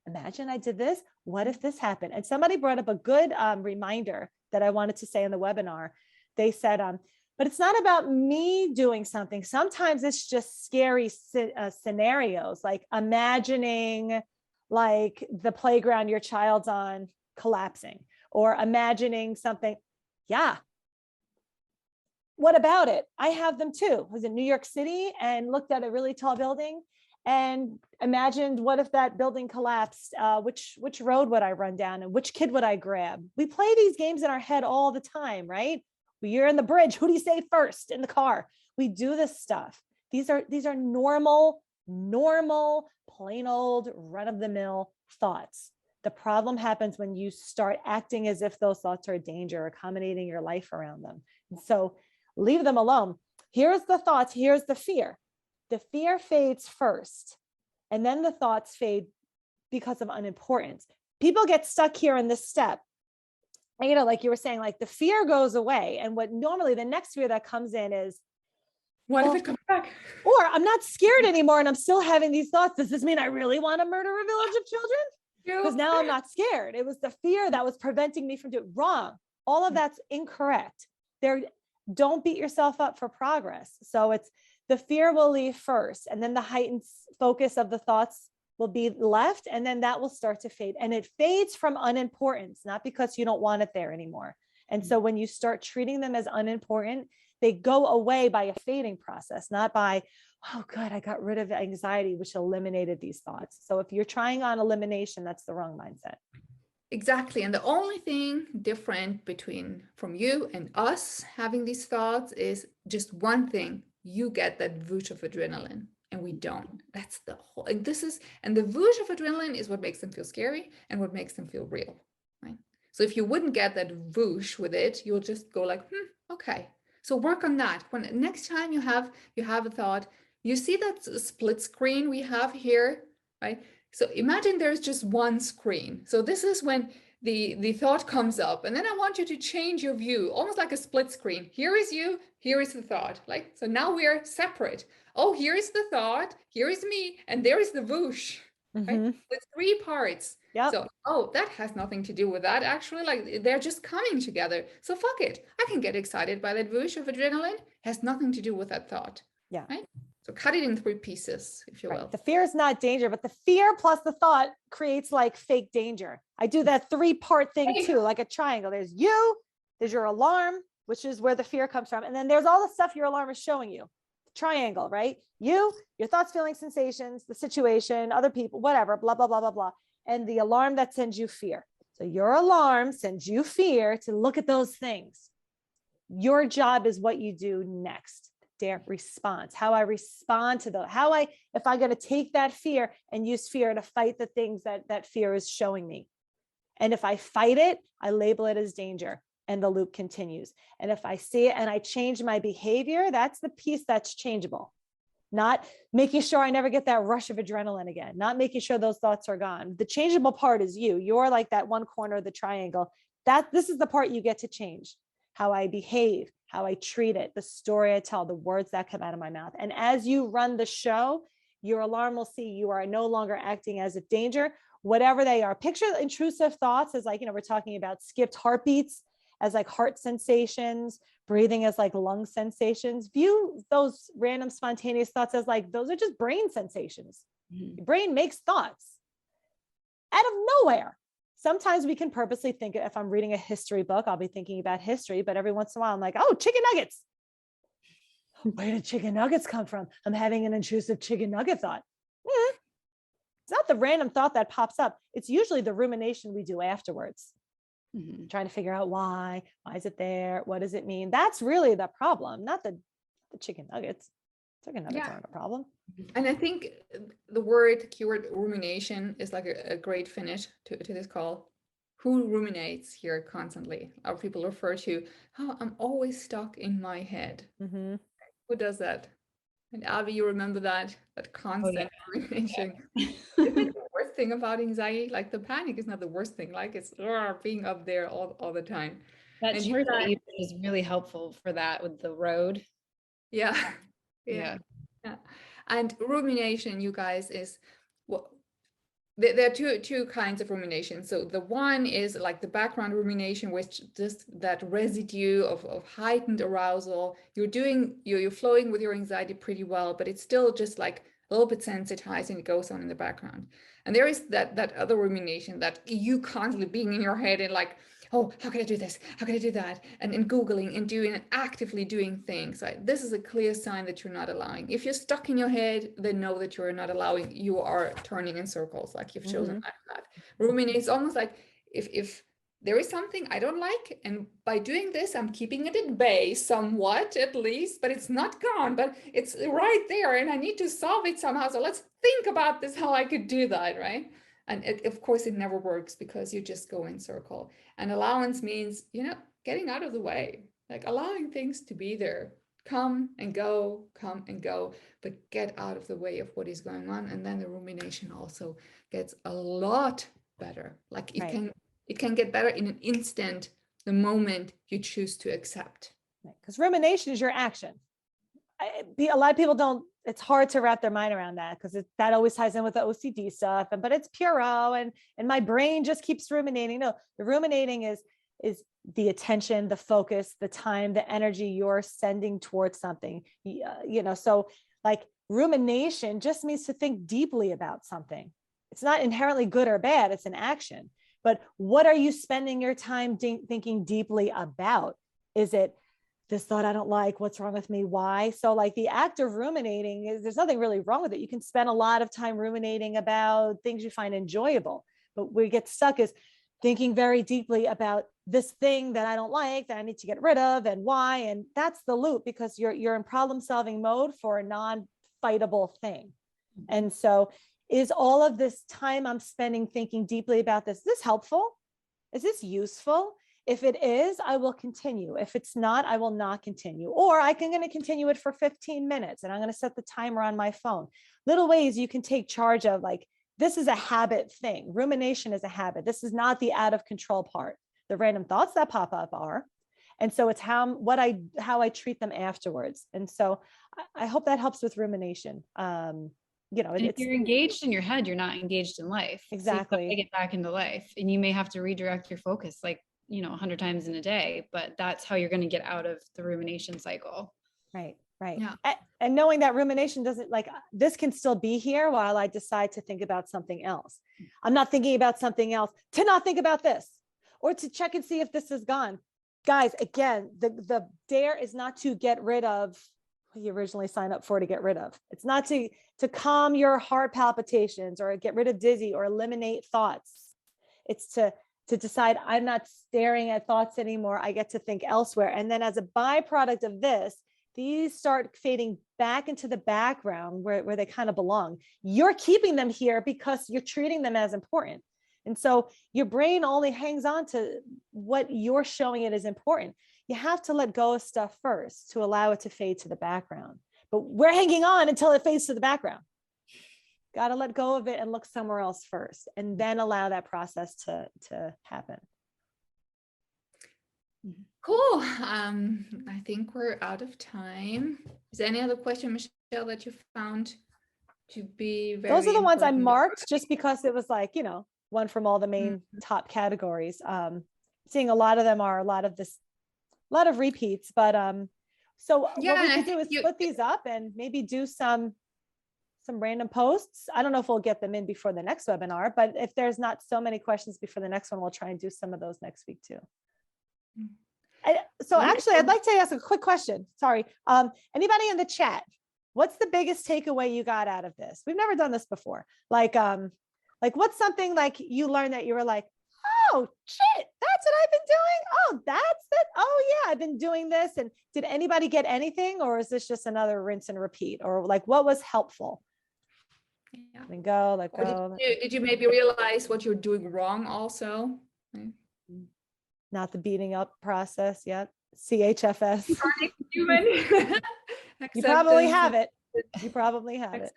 imagine I did this. What if this happened? And somebody brought up a good reminder that I wanted to say in the webinar. They said, but it's not about me doing something. Sometimes it's just scary scenarios, like imagining the playground your child's on collapsing, or imagining something. Yeah. What about it? I have them too. I was in New York City and looked at a really tall building and imagined, what if that building collapsed? Which road would I run down, and which kid would I grab? We play these games in our head all the time, right? You're in the bridge. Who do you save first in the car? We do this stuff. These are normal, plain old run-of-the-mill thoughts. The problem happens when you start acting as if those thoughts are a danger, accommodating your life around them. And so leave them alone. Here's the thoughts. Here's the fear. The fear fades first, and then the thoughts fade because of unimportance. People get stuck here in this step. Like you were saying, the fear goes away. And what normally the next fear that comes in is, what if it comes Or I'm not scared anymore and I'm still having these thoughts. Does this mean I really want to murder a village of children? Because now I'm not scared. It was the fear that was preventing me from doing wrong. All of that's incorrect. Don't beat yourself up for progress. So it's the fear will leave first, and then the heightened focus of the thoughts will be left, and then that will start to fade. And it fades from unimportance, not because you don't want it there anymore. And so when you start treating them as unimportant, they go away by a fading process, not by, oh, good, I got rid of anxiety, which eliminated these thoughts. So if you're trying on elimination, that's the wrong mindset. Exactly. And the only thing different from you and us having these thoughts is just one thing. You get that whoosh of adrenaline and we don't. That's the whole, and the whoosh of adrenaline is what makes them feel scary and what makes them feel real, right? So if you wouldn't get that whoosh with it, you'll just go like, okay. So work on that. When next time you have a thought, you see that split screen we have here, right? So imagine there's just one screen. So this is when the thought comes up, and then I want you to change your view, almost like a split screen. Here is you, here is the thought. Like, so now we are separate. Oh, here is the thought, here is me, and there is the whoosh, right? With 3 parts. Yep. So, oh, that has nothing to do with that. Actually, like they're just coming together. So fuck it. I can get excited by that whoosh of adrenaline. Has nothing to do with that thought. Yeah. Right? So cut it in 3 pieces, if you will. The fear is not danger, but the fear plus the thought creates like fake danger. I do that 3-part thing too, like a triangle. There's you, there's your alarm, which is where the fear comes from. And then there's all the stuff your alarm is showing you. Triangle, right? You, your thoughts, feelings, sensations, the situation, other people, whatever, blah, blah, blah, blah, blah. And the alarm that sends you fear. So your alarm sends you fear to look at those things. Your job is what you do next. Their response, how I respond to those, if I'm going to take that fear and use fear to fight the things that fear is showing me. And if I fight it, I label it as danger and the loop continues. And if I see it and I change my behavior, that's the piece that's changeable. Not making sure I never get that rush of adrenaline again, not making sure those thoughts are gone. The changeable part is you. You're like that one corner of the triangle. This is the part you get to change. How I behave, how I treat it, the story I tell, the words that come out of my mouth. And as you run the show, your alarm will see you are no longer acting as if danger, whatever they are. Picture intrusive thoughts as like, we're talking about skipped heartbeats as like heart sensations, breathing as like lung sensations. View those random spontaneous thoughts as like, those are just brain sensations. Your brain makes thoughts out of nowhere. Sometimes we can purposely think, if I'm reading a history book, I'll be thinking about history, but every once in a while I'm like, oh, chicken nuggets. Where did chicken nuggets come from? I'm having an intrusive chicken nugget thought. It's not the random thought that pops up. It's usually the rumination we do afterwards. Trying to figure out why is it there? What does it mean? That's really the problem, not the chicken nuggets. Chicken nuggets aren't a problem. And I think the keyword rumination is like a great finish to this call. Who ruminates here constantly? Our people refer to, oh, I'm always stuck in my head. Who does that? And Abbie, you remember that constant rumination. Isn't the worst thing about anxiety? Like the panic is not the worst thing. Like it's being up there all the time. That chart that you did is really helpful for that with the road. Yeah. And rumination, you guys, is there are two kinds of rumination. So the one is like the background rumination, which just that residue of heightened arousal. You're flowing with your anxiety pretty well, but it's still just like a little bit sensitized and it goes on in the background. And there is that other rumination that you constantly being in your head and like, oh, how can I do this? How can I do that? And Googling and actively doing things. Right? This is a clear sign that you're not allowing. If you're stuck in your head, then know that you're not allowing. You are turning in circles, like you've chosen that. Ruminate is almost like if there is something I don't like, and by doing this, I'm keeping it at bay somewhat, at least, but it's not gone, but it's right there, and I need to solve it somehow. So let's think about this, how I could do that, right? And of course, it never works because you just go in circle. And allowance means, getting out of the way, like allowing things to be there, come and go, but get out of the way of what is going on. And then the rumination also gets a lot better. Like it can get better in an instant, the moment you choose to accept. Because rumination is your action. a lot of people don't, it's hard to wrap their mind around that because that always ties in with the OCD stuff. But it's puro and my brain just keeps ruminating. No, the ruminating is the attention, the focus, the time, the energy you're sending towards something. So like rumination just means to think deeply about something. It's not inherently good or bad. It's an action. But what are you spending your time thinking deeply about? Is it this thought I don't like? What's wrong with me? Why? So like the act of ruminating there's nothing really wrong with it. You can spend a lot of time ruminating about things you find enjoyable, but where you get stuck is thinking very deeply about this thing that I don't like, that I need to get rid of, and why. And that's the loop, because you're in problem solving mode for a non-fightable thing. And so is all of this time I'm spending thinking deeply about this helpful? Is this useful? If it is, I will continue. If it's not, I will not continue. Or I'm going to continue it for 15 minutes and I'm going to set the timer on my phone. Little ways you can take charge of, like, this is a habit thing. Rumination is a habit. This is not the out of control part. The random thoughts that pop up are. And so it's how I treat them afterwards. And so I hope that helps with rumination. If you're engaged in your head, you're not engaged in life. Exactly. So you get back into life, and you may have to redirect your focus 100 times in a day, but that's how you're going to get out of the rumination cycle. Right. Yeah. And knowing that rumination doesn't, like, this can still be here while I decide to think about something else. I'm not thinking about something else to not think about this, or to check and see if this is gone. Guys, again, the dare is not to get rid of what you originally signed up for to get rid of. It's not to calm your heart palpitations or get rid of dizzy or eliminate thoughts. It's to decide I'm not staring at thoughts anymore. I get to think elsewhere. And then as a byproduct of this, these start fading back into the background where they kind of belong. You're keeping them here because you're treating them as important. And so your brain only hangs on to what you're showing it as important. You have to let go of stuff first to allow it to fade to the background. But we're hanging on until it fades to the background. Got to let go of it and look somewhere else first, and then allow that process to happen. Cool. I think we're out of time. Is there any other question, Michelle, that you found to be very Those are the ones I important? marked just because it was like, one from all the main top categories. Seeing a lot of them are a lot of repeats, but so Yeah, what we could do is split these up and maybe do some random posts. I don't know if we'll get them in before the next webinar, but if there's not so many questions before the next one, we'll try and do some of those next week too. So actually, I'd like to ask a quick question. Sorry. Anybody in the chat, what's the biggest takeaway you got out of this? We've never done this before. Like what's something like you learned that you were like, oh shit, that's what I've been doing. Oh, that's it. Oh yeah, I've been doing this. And did anybody get anything, or is this just another rinse and repeat? Or like, what was helpful? Yeah. Let go. Did you maybe realize what you're doing wrong also? Not the beating up process yet. CHFS. Human. You probably have it. You probably have it.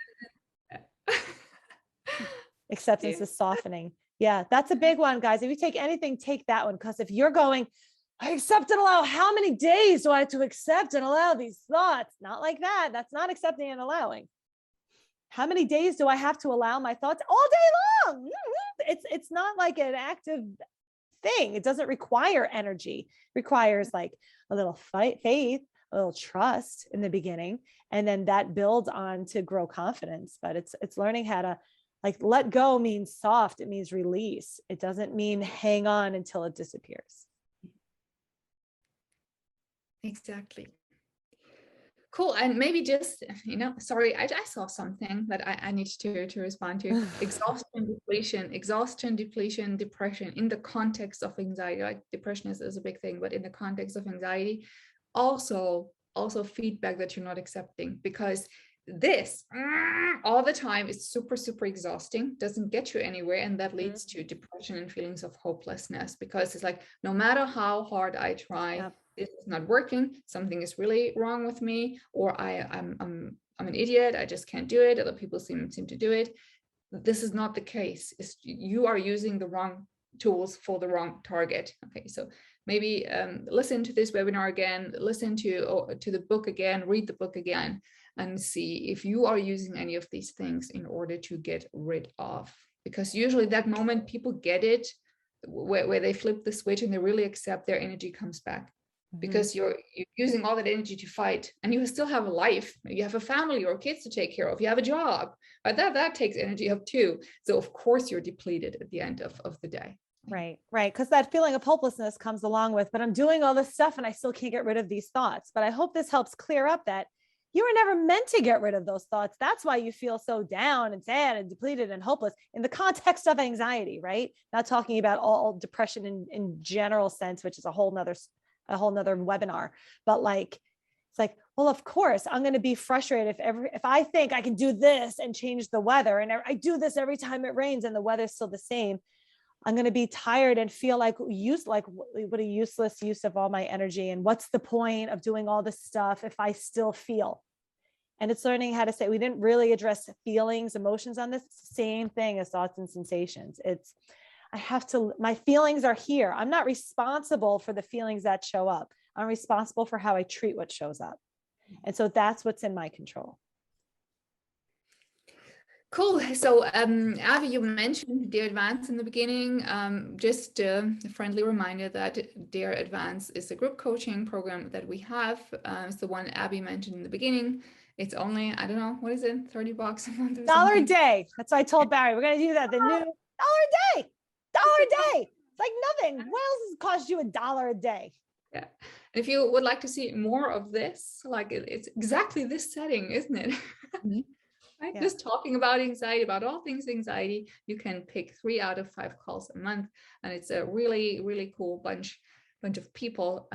Acceptance is softening. Yeah, that's a big one, guys. If you take anything, take that one. Because if you're going, I accept and allow, how many days do I have to accept and allow these thoughts? Not like that. That's not accepting and allowing. How many days do I have to allow my thoughts all day long? It's not like an active thing. It doesn't require energy. It requires like a little faith, a little trust in the beginning, and then that builds on to grow confidence. But it's learning how to, like, let go means soft. It means release. It doesn't mean hang on until it disappears. Exactly. Cool. And maybe just, sorry, I saw something that I need to respond to. Exhaustion, depletion, depression in the context of anxiety. Like, depression is a big thing, but in the context of anxiety, also feedback that you're not accepting, because this all the time is super, super exhausting, doesn't get you anywhere. And that leads to depression and feelings of hopelessness, because it's like, no matter how hard I try, this is not working. Something is really wrong with me, or I'm an idiot. I just can't do it. Other people seem to do it. This is not the case. You are using the wrong tools for the wrong target. Okay, so maybe listen to this webinar again, listen to the book again, read the book again, and see if you are using any of these things in order to get rid of. Because usually that moment people get it, where they flip the switch and they really accept, their energy comes back. Because you're using all that energy to fight, and you still have a life, you have a family or kids to take care of, you have a job, but that takes energy up too. So of course you're depleted at the end of the day. Right. Because that feeling of hopelessness comes along with, but I'm doing all this stuff and I still can't get rid of these thoughts. But I hope this helps clear up that you were never meant to get rid of those thoughts. That's why you feel so down and sad and depleted and hopeless in the context of anxiety, right? Not talking about all depression in general sense, which is a whole nother webinar. But like, it's like, well, of course I'm going to be frustrated if I think I can do this and change the weather, and I do this every time it rains and the weather's still the same. I'm going to be tired and feel like what a useless use of all my energy. And what's the point of doing all this stuff if I still feel? And it's learning how to say, we didn't really address feelings, emotions on this. It's the same thing as thoughts and sensations. My feelings are here. I'm not responsible for the feelings that show up. I'm responsible for how I treat what shows up. And so that's what's in my control. Cool. So Abbie, you mentioned Dare Advance in the beginning. Just a friendly reminder that Dare Advance is a group coaching program that we have. It's the one Abbie mentioned in the beginning. It's only, I don't know, what is it? $30 a month? $1 a day. That's what I told Barry. We're going to do that. The new $1 a day. $1 a day. It's like nothing. What else has cost you $1 a day? Yeah. And if you would like to see more of this, like it's exactly this setting, isn't it? Right? Yeah. Just talking about anxiety, about all things anxiety, you can pick 3 out of 5 calls a month. And it's a really, really cool bunch of people.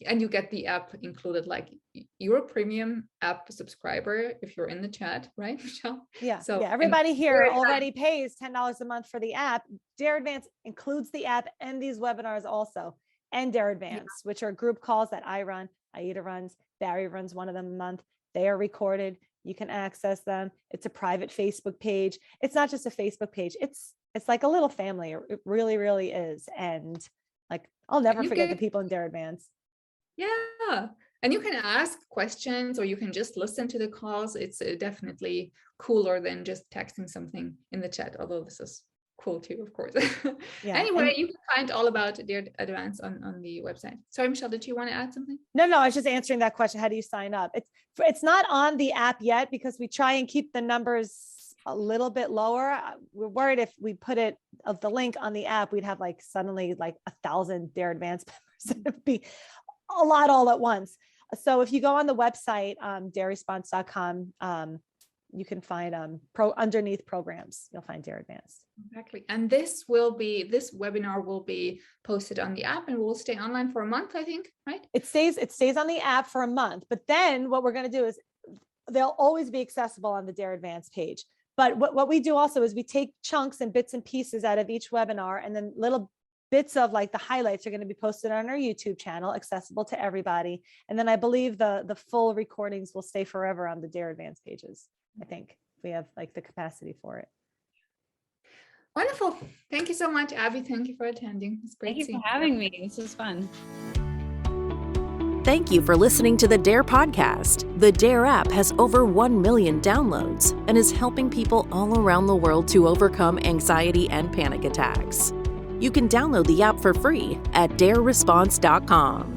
And you get the app included, like you're a premium app subscriber if you're in the chat, right, Michelle? Yeah. So yeah, everybody here already pays $10 a month for the app. Dare Advance includes the app and these webinars also, and Dare Advance, which are group calls that I run, Aida runs, Barry runs one of them a month. They are recorded. You can access them. It's a private Facebook page. It's not just a Facebook page. It's like a little family. It really, really is. And like, I'll never forget the people in Dare Advance. Yeah. And you can ask questions, or you can just listen to the calls. It's definitely cooler than just texting something in the chat, although this is cool too, of course. Yeah. Anyway, you can find all about Dare Advance on the website. Sorry, Michelle, did you want to add something? No, I was just answering that question. How do you sign up? It's not on the app yet because we try and keep the numbers a little bit lower. We're worried if we put the link on the app, we'd have like suddenly like 1,000 Dare Advance members. It'd be a lot all at once. So if you go on the website, dareresponse.com, you can find underneath programs, you'll find Dare Advance. Exactly. And this webinar will be posted on the app and will stay online for a month, I think, right? It stays on the app for a month, but then what we're going to do is they'll always be accessible on the Dare Advance page. But what we do also is we take chunks and bits and pieces out of each webinar, and then little bits of like the highlights are going to be posted on our YouTube channel, accessible to everybody. And then I believe the full recordings will stay forever on the Dare Advance pages. I think we have like the capacity for it. Wonderful. Thank you so much, Abbie. Thank you for attending. It's great. Thank you for having me. This is fun. Thank you for listening to the Dare podcast. The Dare app has over 1 million downloads and is helping people all around the world to overcome anxiety and panic attacks. You can download the app for free at dareresponse.com.